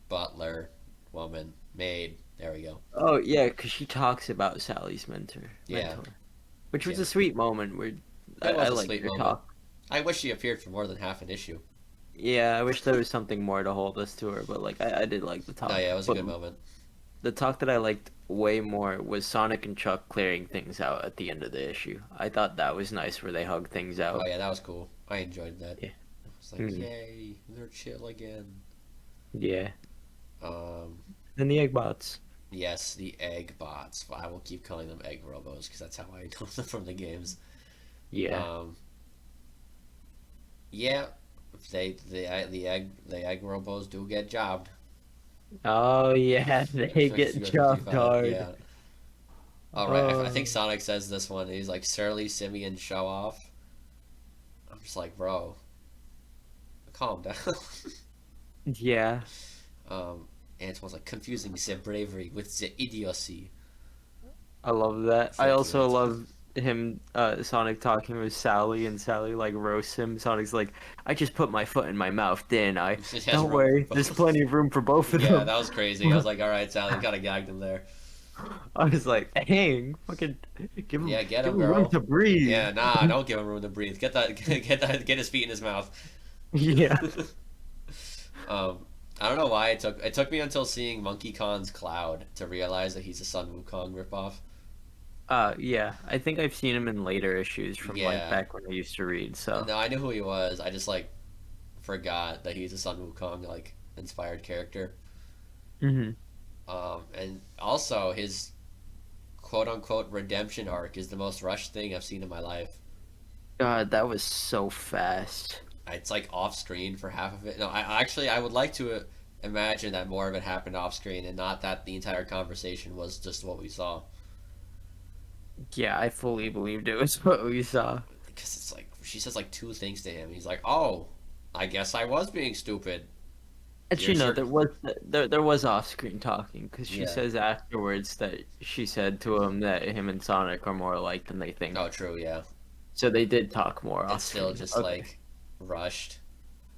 butler, woman, maid. There we go. Oh yeah, because she talks about Sally's Yeah, mentor, which was yeah. a sweet moment where It I was a liked sweet her moment. talk. I wish she appeared for more than half an issue. Yeah, I wish there was something more to hold us to her, but like I did like the No, talk. yeah, it was a But good moment. the talk that I liked way more was Sonic and Chuck clearing things out at the end of the issue. I thought that was nice where they hug things Oh out. yeah, that was cool. I enjoyed that. Yeah. It's like, Mm, yay, they're chill again. yeah. Um, And the egg bots. yes, the egg bots. I will keep calling them egg robos because that's how I know them from the games. Yeah. Um, yeah, the egg robos do get jobbed. Oh yeah, they get Figure chopped 55, hard. yeah. All right, I think Oh Sonic says this one. He's like surly simian show off. I'm just like, bro, calm down. yeah. Antoine's like confusing the bravery with the idiocy. I love that. I Thank you, also Antoine. love him, Sonic talking with Sally, and Sally like roasts him. Sonic's like, "I just put my foot in my mouth, didn't I? He has Don't room for worry, there's both. plenty of room for both of Yeah, them." that was crazy. I was like, all right, Sally, kind of gagged him there. I was like, "Dang, fucking Yeah, get give him, him room girl. to breathe." Yeah, nah, don't give him room to breathe. Get that, get his feet in his mouth. Yeah. I don't know why it took me until seeing Monkey Kong's Cloud to realize that he's a Sun Wukong ripoff. Yeah. I think I've seen him in later issues from like Yeah, back when I used to read. So. no, I knew who he was. I just like forgot that he's a Sun Wukong like inspired character. Hmm. And also his quote unquote redemption arc is the most rushed thing I've seen in my life. God, that was so fast. It's like off screen for half of it. No, I would like to imagine that more of it happened off screen and not that the entire conversation was just what we saw. Yeah, I fully believed it was what we saw. Because it's like she says like two things to him. He's like, "Oh, I guess I was being stupid." You're Actually, no, sure? there was off-screen talking because she Yeah. says afterwards that she said to him that him and Sonic are more alike than they think. Oh, true. Yeah. So they did talk more It's still off-screen. just Okay, like rushed.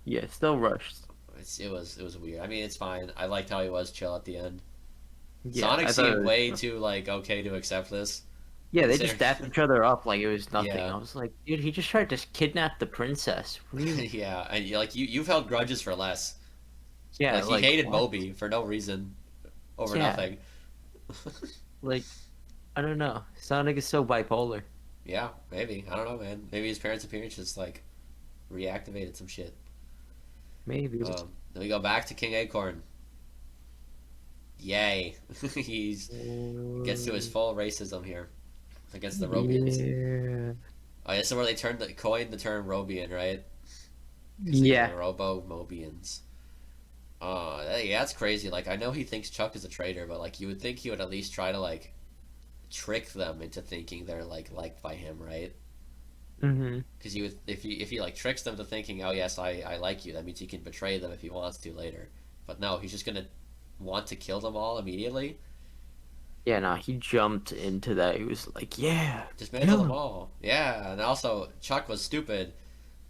yeah, still rushed. It was weird. I mean, it's fine. I liked how he was chill at the end. Yeah, Sonic I thought seemed it way was. too like okay to accept this. Yeah, they just Considering, dapped each other up like it was nothing. yeah, I was like, dude, he just tried to kidnap the princess. What do you? yeah, and like you've held grudges for less. Yeah, Like he like hated what? Moby for no reason, over Yeah, nothing. like I don't know. Sonic is so bipolar. Yeah, maybe. I don't know, man. Maybe his parents' appearance just like reactivated some shit. Maybe. Then we go back to King Acorn. Yay! He's gets to his full racism here against the Robians. Yeah. Oh, yeah, so where they coined the term Robian, right? Because these are Yeah. the Robo-Mobians. Yeah, that's crazy. Like, I know he thinks Chuck is a traitor, but like, you would think he would at least try to like trick them into thinking they're like liked by him, right? Mhm. Because you would, if he like tricks them to thinking, oh yes, I like you, that means he can betray them if he wants to later. But no, he's just gonna want to kill them all immediately. Yeah, no, he jumped into that. He was like, "Yeah, Dismantle kill them him." all. Yeah, and also Chuck was stupid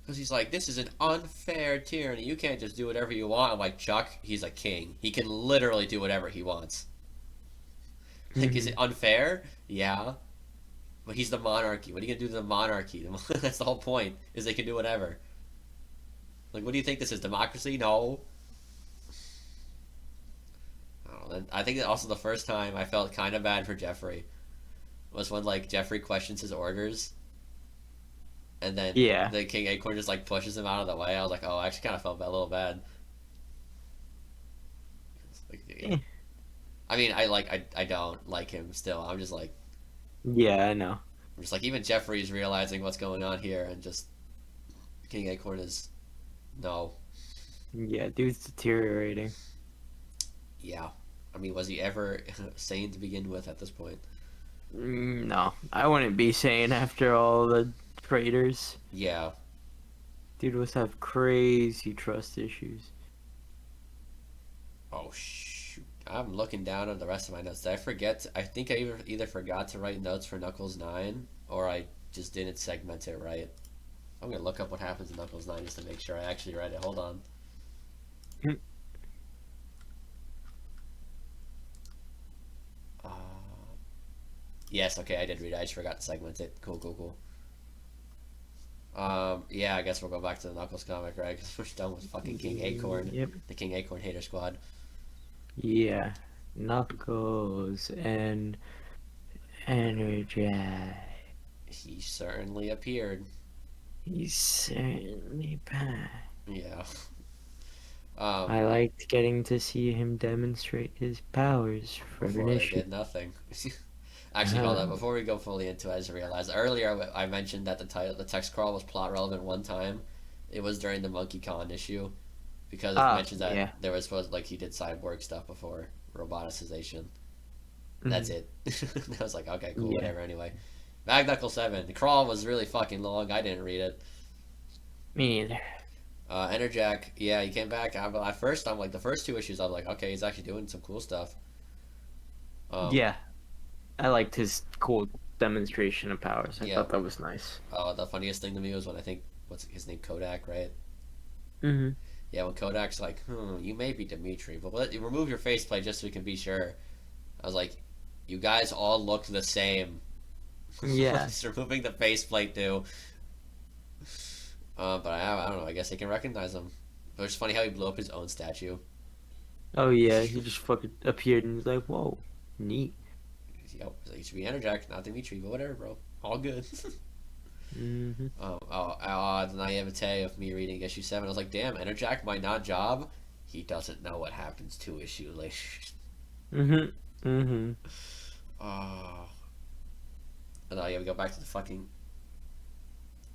Because he's like, this is an unfair tyranny. You can't just do whatever you want. I'm like, Chuck, he's a king. He can literally do whatever he wants. Like, is it Hmm. unfair? Yeah. But he's the monarchy. What are you gonna do to the monarchy? That's the whole point. Is they can do whatever. Like, what do you think this is? Democracy? No. I don't know. I think that also the first time I felt kind of bad for Jeffrey was when like Jeffrey questions his orders, and then Yeah. the King Acorn just like pushes him out of the way. I was like, oh, I actually kind of felt a little bad. Like, yeah. Eh. I mean, I don't like him still. Yeah, I know. I'm just like even Jeffrey's realizing what's going on here, and just King Acorn is no. Yeah, dude's deteriorating. Yeah. I mean, was he ever sane to begin with at this point? No, I wouldn't be saying after all the traitors. Yeah. Dude must have crazy trust issues. Oh shoot. I'm looking down on the rest of my notes. Did I forget? I think I either forgot to write notes for Knuckles 9 or I just didn't segment it right. I'm gonna look up what happens in Knuckles 9 just to make sure I actually read it. Hold on. Uh, yes, okay, I did read it. I just forgot to segment it. Cool, cool, cool. Yeah, I guess we'll go back to the Knuckles comic, right? Because we're done with fucking King Acorn, Yep. the King Acorn hater squad. Yeah. Knuckles and Energize. He certainly appeared. He's certainly back. Yeah. I liked getting to see him demonstrate his powers for Before an they issue. did nothing. Actually, hold on. Before we go fully into it, I just realized earlier I mentioned that the text crawl was plot relevant one time. It was during the Monkey Con issue because it mentions that Yeah. there was supposed like he did cyborg stuff before roboticization. That's Mhm. it. I was like, okay, cool, Yeah. whatever. Anyway, Mag Knuckle 7. The crawl was really fucking long. I didn't read it. Me neither. Enerjack, yeah, he came back. At first, I'm like the first two issues. I'm like, okay, he's actually doing some cool stuff. Um, Yeah. I liked his cool demonstration of powers. I yeah. thought that was nice. The funniest thing to me was when I think what's his name, Kodak, right? Hmm. Yeah, when Kodak's like, you may be Dimitri, but you remove your faceplate just so we can be sure. I was like, you guys all look the same. Yeah. Just removing the faceplate too. But I don't know. I guess they can recognize him. But it's funny how he blew up his own statue. Oh yeah, he just fucking appeared and was like, "Whoa, neat." Yo, it should be Enerjack, not Dimitri, but whatever, bro. All good. Hmm. The naivete of me reading issue 7. I was like, damn, Enerjack might not job. He doesn't know what happens 2 issues later. Hmm. Hmm. Oh. And yeah, we go back to the fucking.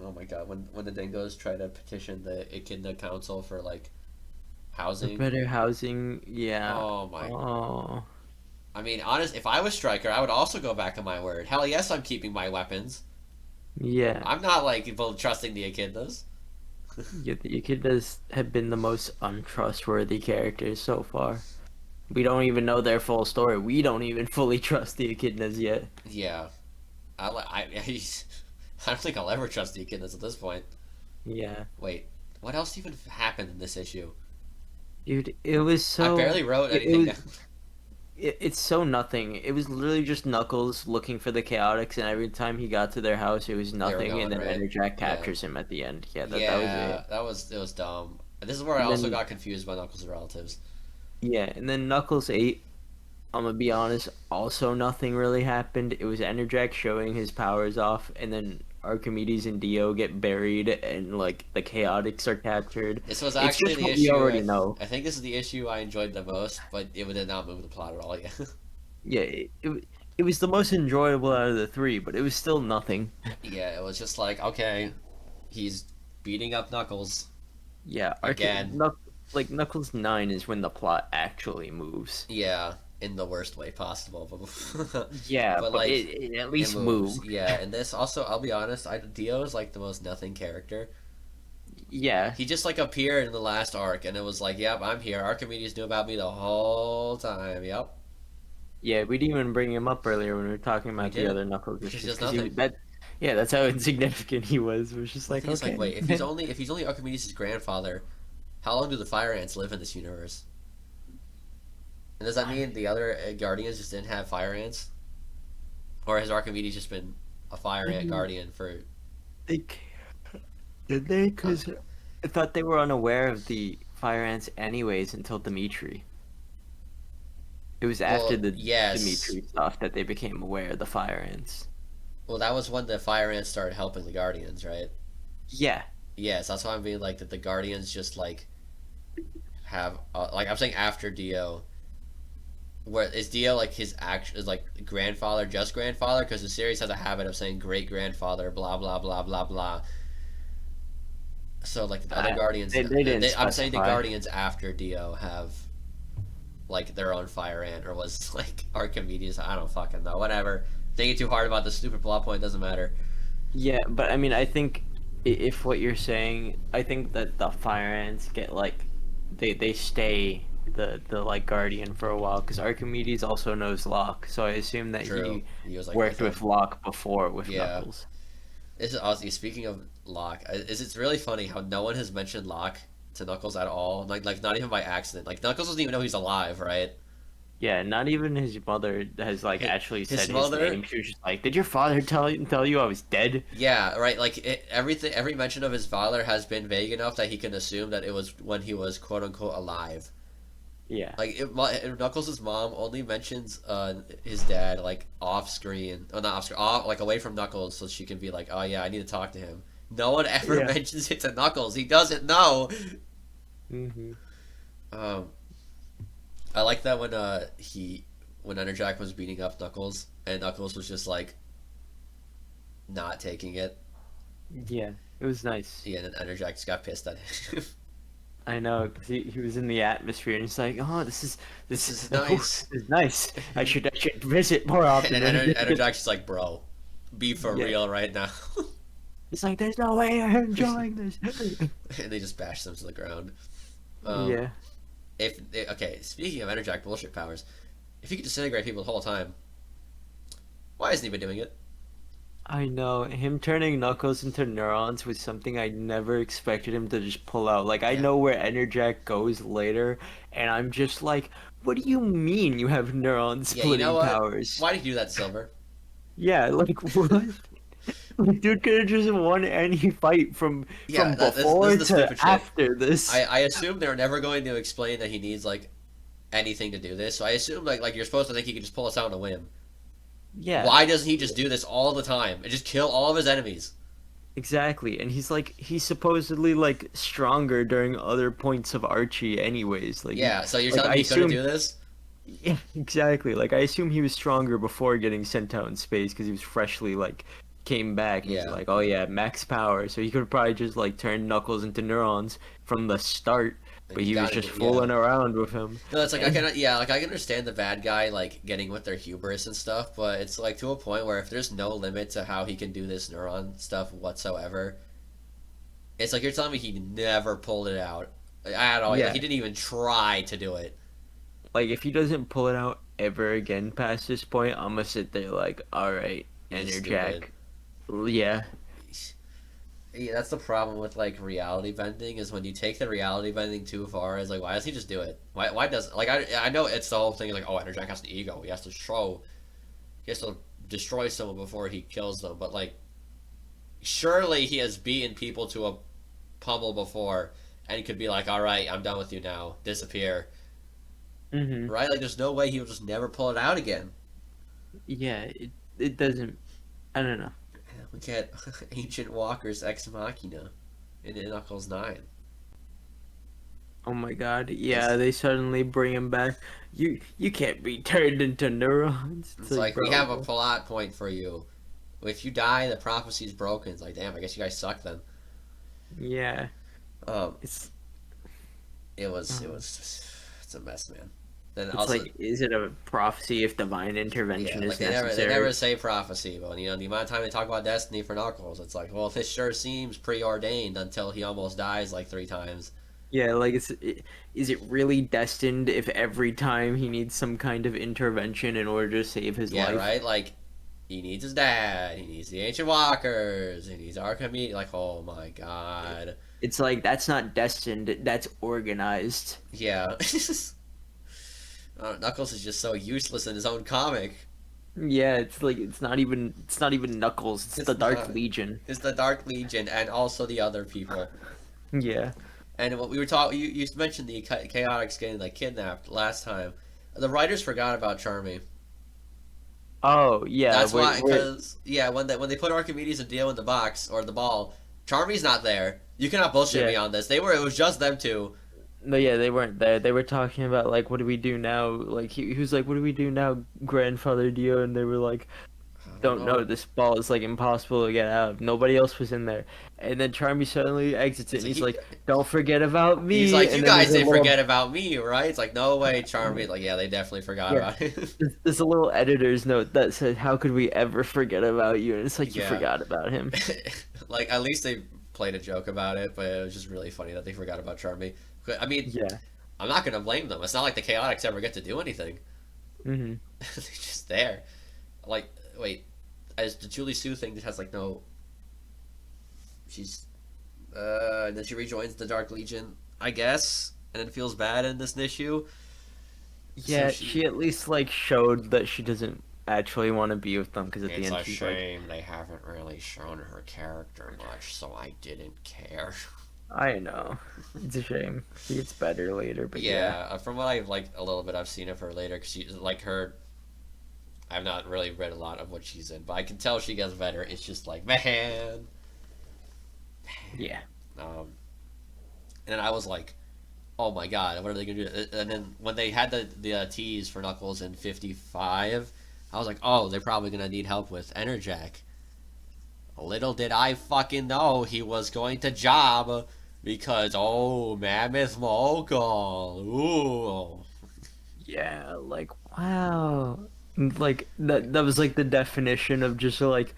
Oh my god, when the dingoes try to petition the Echidna Council for, like, For housing. better housing, yeah. Oh my. Oh, I mean, honest, if I was Striker, I would also go back on my word. Hell yes, I'm keeping my weapons. yeah. I'm not, like, trusting the Echidnas. Yeah, the Echidnas have been the most untrustworthy characters so far. We don't even know their full story. We don't even fully trust the Echidnas yet. Yeah. I don't think I'll ever trust the Echidnas at this point. Yeah. Wait, what else even happened in this issue? Dude, it was I so barely wrote it anything down. was it's so nothing. It was literally just Knuckles looking for the Chaotix, and every time he got to their house, it was They were nothing, and gone, then right? Enerjack Yeah. captures him at the end. Yeah, that was it. Yeah, it was dumb. This is where I And also then got confused by Knuckles' relatives. yeah, and then Knuckles 8. I'm gonna be honest. Also, nothing really happened. It was Enerjack showing his powers off, and then Archimedes and Dio get buried, and like the Chaotix are captured. This was It's actually just the what we issue. already know. I think this is the issue I enjoyed the most, but it did not move the plot at all. Yeah, Yeah, it was the most enjoyable out of the three, but it was still nothing. yeah. It was just like, okay, he's beating up Knuckles Yeah, again. like Knuckles 9 is when the plot actually moves. Yeah, in the worst way possible. Yeah, But but like, it at it least moves. moved. Yeah, and this also, I'll be honest, Dio is like the most nothing character. Yeah, He just like appeared in the last arc, and it was like, "Yep, I'm here." Archimedes knew about me the whole time. Yep, yeah, we didn't even bring him up earlier when we were talking we about the did. other Knuckles Which is issues just because nothing. Yeah, that's how insignificant he was. It was just The like, thing is, like, okay. wait, if he's only Archimedes' grandfather, how long do the fire ants live in this universe? And does that I mean the other Guardians just didn't have fire ants, or has Archimedes just been a fire ant didn't guardian for? think did they? Uh, Because I thought they were unaware of the fire ants anyways until Dimitri. It was after well, the yes. Dimitri stuff that they became aware of the fire ants. Well, that was when the fire ants started helping the Guardians, right? Yeah, Yes, that's why I'm being like that. The Guardians just like have like I'm saying after Dio. Where is Dio like his act is like grandfather, just grandfather? Because the series has a habit of saying great grandfather, blah blah blah blah blah. So like the other uh, Guardians, they didn't I'm saying the specify. Guardians after Dio have like their own fire ant, or was like Archimedes. I don't fucking know. Whatever. Thinking too hard about the stupid plot point doesn't matter. Yeah, but I mean, I think if what you're saying, I think that the fire ants get like they stay the like guardian for a while because Archimedes also knows Locke, so I assume that True. he He was like with worked with him. Locke before with Yeah. Knuckles. This is honestly speaking of Locke. Is it's really funny how no one has mentioned Locke to Knuckles at all. Like not even by accident. Like Knuckles doesn't even know he's alive, right? Yeah, not even his mother has like actually His said his mother. name. She was just like, "Did your father tell you I was dead?" Yeah, right. Like everything, every mention of his father has been vague enough that he can assume that it was when he was quote unquote alive. Yeah, Like Knuckles' mom only mentions his dad like off screen, oh not off screen, off like away from Knuckles, so she can be like, oh yeah, I need to talk to him. No one ever yeah. mentions it to Knuckles. He doesn't know. Hmm. Um, I like that when Enerjack was beating up Knuckles and Knuckles was just like not taking it. Yeah, it was nice. Yeah, and then Enerjack just got pissed at him. I know, 'cause he was in the atmosphere and he's like, "Oh, This this is is oh, nice. this is nice. I should visit more And often." then And he just gets, Enerjack's just like, bro, be for yeah, real right now. he's like, "There's no way you're enjoying this." And they just bash them to the ground. Um, Yeah, okay, speaking of Enerjack bullshit powers, if he could disintegrate people the whole time, why hasn't he been doing it? I know. Him turning Knuckles into neurons was something I never expected him to just pull out. Like, I Yeah, know where Enerjack goes later, and I'm just like, "What do you mean you have neuron yeah. You know splitting what? powers?" Why did you do that, Silver? Yeah, like what? Like, dude could have just won any fight Yeah, from this is before the to stupid shit. after this. I assume they're never going to explain that he needs like anything to do this. So I assume like you're supposed to think he can just pull us out on a whim. Yeah, Why doesn't he just do this all the time and just kill all of his enemies? exactly. And he's supposedly like stronger during other points of Archie anyways. Yeah, so you're Like telling I me he couldn't assume do this? yeah, exactly. Like I assume he was stronger before getting sent out in space because he was freshly like came back and he's Yeah. like, "Oh yeah, max power." So he could probably just like turn Knuckles into neurons from the start, Like but you he was gotta just do, yeah. fooling around with him. No, it's like I And can, yeah, like I can understand the bad guy like getting with their hubris and stuff, but it's like to a point where if there's no limit to how he can do this neuron stuff whatsoever, it's like you're telling me he never pulled it out at all. Like yeah, he didn't even try to do it. like if he doesn't pull it out ever again past this point, I'm gonna sit there like, all right, He's just Ender stupid. Jack, yeah, Yeah, that's the problem with like reality bending is when you take the reality bending too far. Is like, why does he just do it? Why does like I know it's the whole thing like, oh, Enerjack has an ego. He has to destroy someone before he kills them. But like, surely he has beaten people to a pummel before, and he could be like, all right, I'm done with you now. Disappear, hmm, right? Like, there's no way he'll just never pull it out again. yeah. It doesn't. I don't know. We get Ancient Walker's Ex Machina in Knuckles 9. Oh my God, It's yeah. They suddenly bring him back. You can't be turned into neurons. It's it's like, like we have a bro, plot point for you. If you die, the prophecy's broken. It's like, damn, I guess you guys suck then. yeah. Um, It's it was it's a mess, man. Then it's also, like, is it a prophecy if divine intervention yeah, like is they never necessary? say prophecy, but you know the amount of time they talk about destiny for Knuckles, it's like, well, this sure seems preordained until he almost dies like 3 times. Yeah, like is it really destined if every time he needs some kind of intervention in order to save his Yeah, life? right. Like he needs his dad, he needs the ancient walkers, he needs Archimedes. Like, oh my god. It's like that's not destined, that's organized. Yeah. Knuckles is just so useless in his own comic. Yeah, it's like it's not even Knuckles, it's It's the Dark not. Legion. It's the Dark Legion and also the other people. Yeah. And what we were talking, you mentioned the Chaotix getting like kidnapped last time. The writers forgot about Charmy. Oh yeah, That's why, because yeah, when they put Archimedes and Dio in the box or the ball, Charmy's not there. You cannot bullshit yeah. me on this. It was just them two. No, yeah, they weren't there. They were talking about like, what do we do now? Like he was like, what do we do now, Grandfather Dio? And they were like, I don't don't know. know. This ball is like impossible to get out of. Nobody else was in there. And then Charmy suddenly exits it, It's and like he's like, don't forget about he's me. like, you And then guys there's a didn't little forget about me, right? It's like, no way, Charmy. Like, yeah, they definitely forgot yeah, about it. there's a little editor's note that said, how could we ever forget about you? And it's like you Yeah. forgot about him. Like, at least they played a joke about it, but it was just really funny that they forgot about Charmy. I mean, Yeah. I'm not gonna blame them. It's not like the Chaotix ever get to do anything. Hmm. They're just there. Like, wait, as the Julie Sue thing just has like no. She's, and then she rejoins the Dark Legion, I guess, and it feels bad in this issue. So Yeah, she at least like showed that she doesn't actually want to be with them because at the It's end a she's like, shame they haven't really shown her character much, so I didn't care. I know. It's a shame. She gets better later, but yeah. Yeah, from what I've like a little bit I've seen of her later, because she like her. I've not really read a lot of what she's in, but I can tell she gets better. It's just like man. Yeah. Um, and then I was like, oh my god, what are they gonna do? And then when they had the tease for Knuckles in 55, I was like, oh, they're probably gonna need help with Enerjack. Little did I fucking know he was going to job because oh, Mammoth Mogul, ooh, Yeah, like wow. Like that was like the definition of just like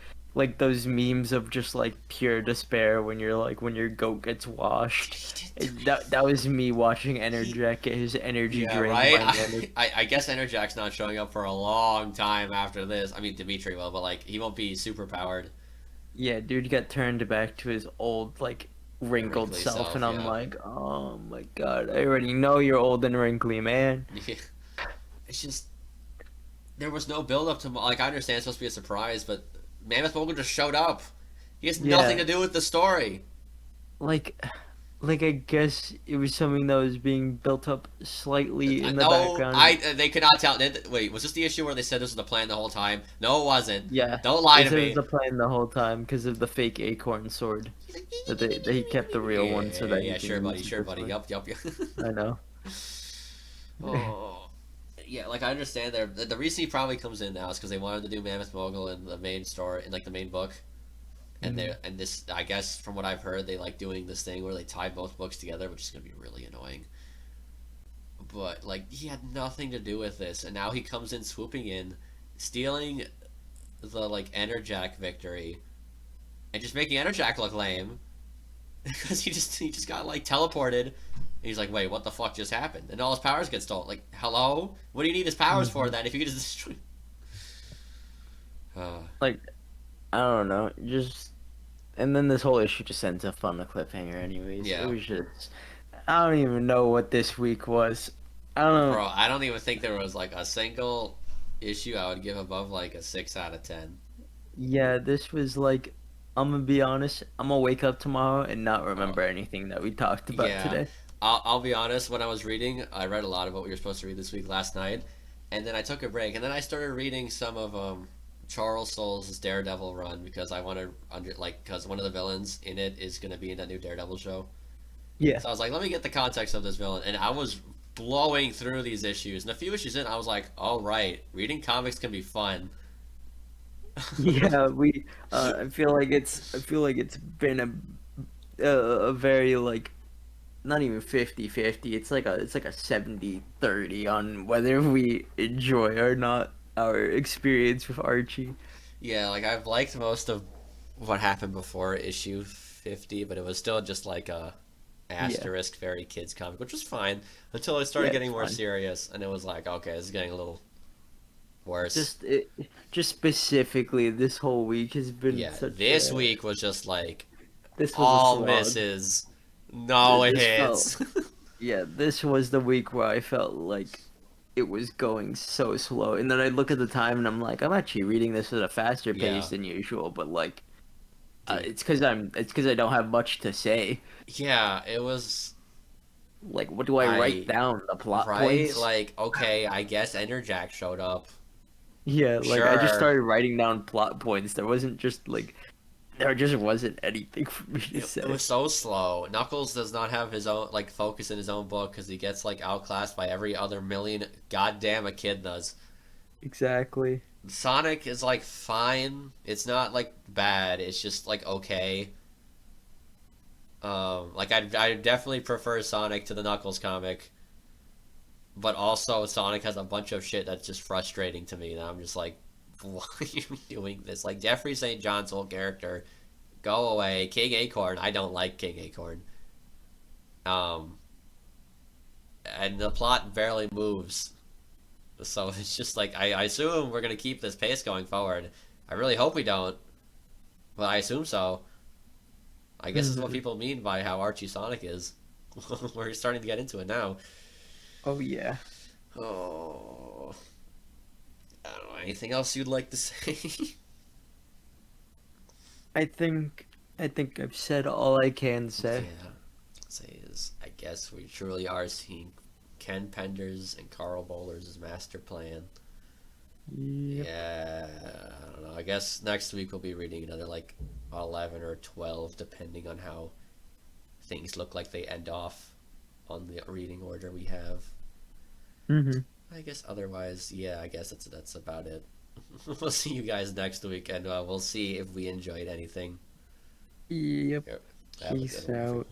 those memes of just like pure despair when you're like when your goat gets washed. he didn't do That was me watching he, Enerjack get his energy yeah, drained right. by Mammoth. I guess Enerjack's not showing up for a long time after this. I mean, Dimitri will, but like he won't be super powered. Yeah, dude got turned back to his old like wrinkled Wrinkly self, self, and I'm yeah. like, oh my god, I already know you're old and wrinkly, man. Yeah. It's just there was no build up to like I understand it's supposed to be a surprise, but Mammoth Mogul just showed up. He has nothing Yeah, to do with the story. like I guess it was something that was being built up slightly in the No, background. they could not tell. Wait, was this the issue where they said this was the plan the whole time? No, it wasn't. Yeah, Don't lie they to said it was me. the plan the whole time because of the fake acorn sword. That he kept the real one so Yeah, that he yeah, can sure, buddy, use sure, this buddy. one. Yup, yup, yup. I know. Oh, yeah. Like I understand there. The reason he probably comes in now is because they wanted to do Mammoth Mogul in the main story, in like the main book. And Mhm. they and this, I guess, from what I've heard, they like doing this thing where they tie both books together, which is gonna be really annoying. But like, he had nothing to do with this, and now he comes in swooping in, stealing the like Enerjack victory, and just making Enerjack look lame because he just got like teleported. And he's like, wait, what the fuck just happened? And all his powers get stolen. Like, hello? What do you need his powers for Mhm. then if you could just destroy? Like I don't know, just and then this whole issue just ends up on a cliffhanger. Anyways, it Yeah. was just I don't even know what this week was. I don't know. Bro, I don't even think there was like a single issue I would give above like a 6 out of 10. Yeah, this was like I'm gonna be honest. I'm gonna wake up tomorrow and not Oh, remember anything that we talked about yeah. today. I'll be honest, when I was reading, I read a lot of what we were supposed to read this week last night, and then I took a break, and then I started reading some of Charles Soule's Daredevil run because I wanted because one of the villains in it is going to be in that new Daredevil show. Yeah. So I was like, let me get the context of this villain, and I was blowing through these issues, and a few issues in, I was like, all right, reading comics can be fun. Yeah, we I feel like it's been a very like not even 50-50. It's like a 70-30 on whether we enjoy or not our experience with Archie. Yeah, like I've liked most of what happened before issue 50, but it was still just like a Yeah. asterisk fairy kids comic, which was fine until it started Yeah, getting it's more fun. serious, and it was like, okay, this is getting Worse. Just specifically, this whole week has been Yeah, such this a. week was just like This was a all slog. misses, no This felt. hits. Yeah, this was the week where I felt like it was going so slow, and then I look at the time and I'm like, I'm actually reading this at a faster Yeah, pace than usual, but like, dude. it's because I don't have much to say. Yeah, it was. Like, what do I write I down? The plot right points? like okay, I guess Enderjack showed up. Yeah, like I just Sure. started writing down plot points. There just wasn't anything for me to It say. was so slow. Knuckles does not have his own like focus in his own book because he gets like outclassed by every other million goddamn echidnas. Exactly. Sonic is like fine. It's not like bad. It's just like okay. Like I definitely prefer Sonic to the Knuckles comic, but also Sonic has a bunch of shit that's just frustrating to me. That I'm just like, why are you doing this? Like Jeffrey St. John's whole character, go away. King Acorn, I don't like King Acorn. Um, and the plot barely moves. So it's just like I assume we're gonna keep this pace going forward. I really hope we don't, but I assume so. I guess this is what Hmm. people mean by how Archie Sonic is. We're starting to get into it now. Oh yeah. Oh, I don't know. Anything else you'd like to say? I think I think I've said all I can say. Yeah, say is I guess we truly are seeing Ken Penders and Carl Bowler's master plan. Yep. Yeah, I don't know. I guess next week we'll be reading another like 11 or 12, depending on how things look like they end off on the reading order we have. Hmm. I guess otherwise, yeah, I guess that's about it. We'll see you guys next week, and we'll see if we enjoyed anything. Yep. Yep. Have a good Peace one, out. everyone.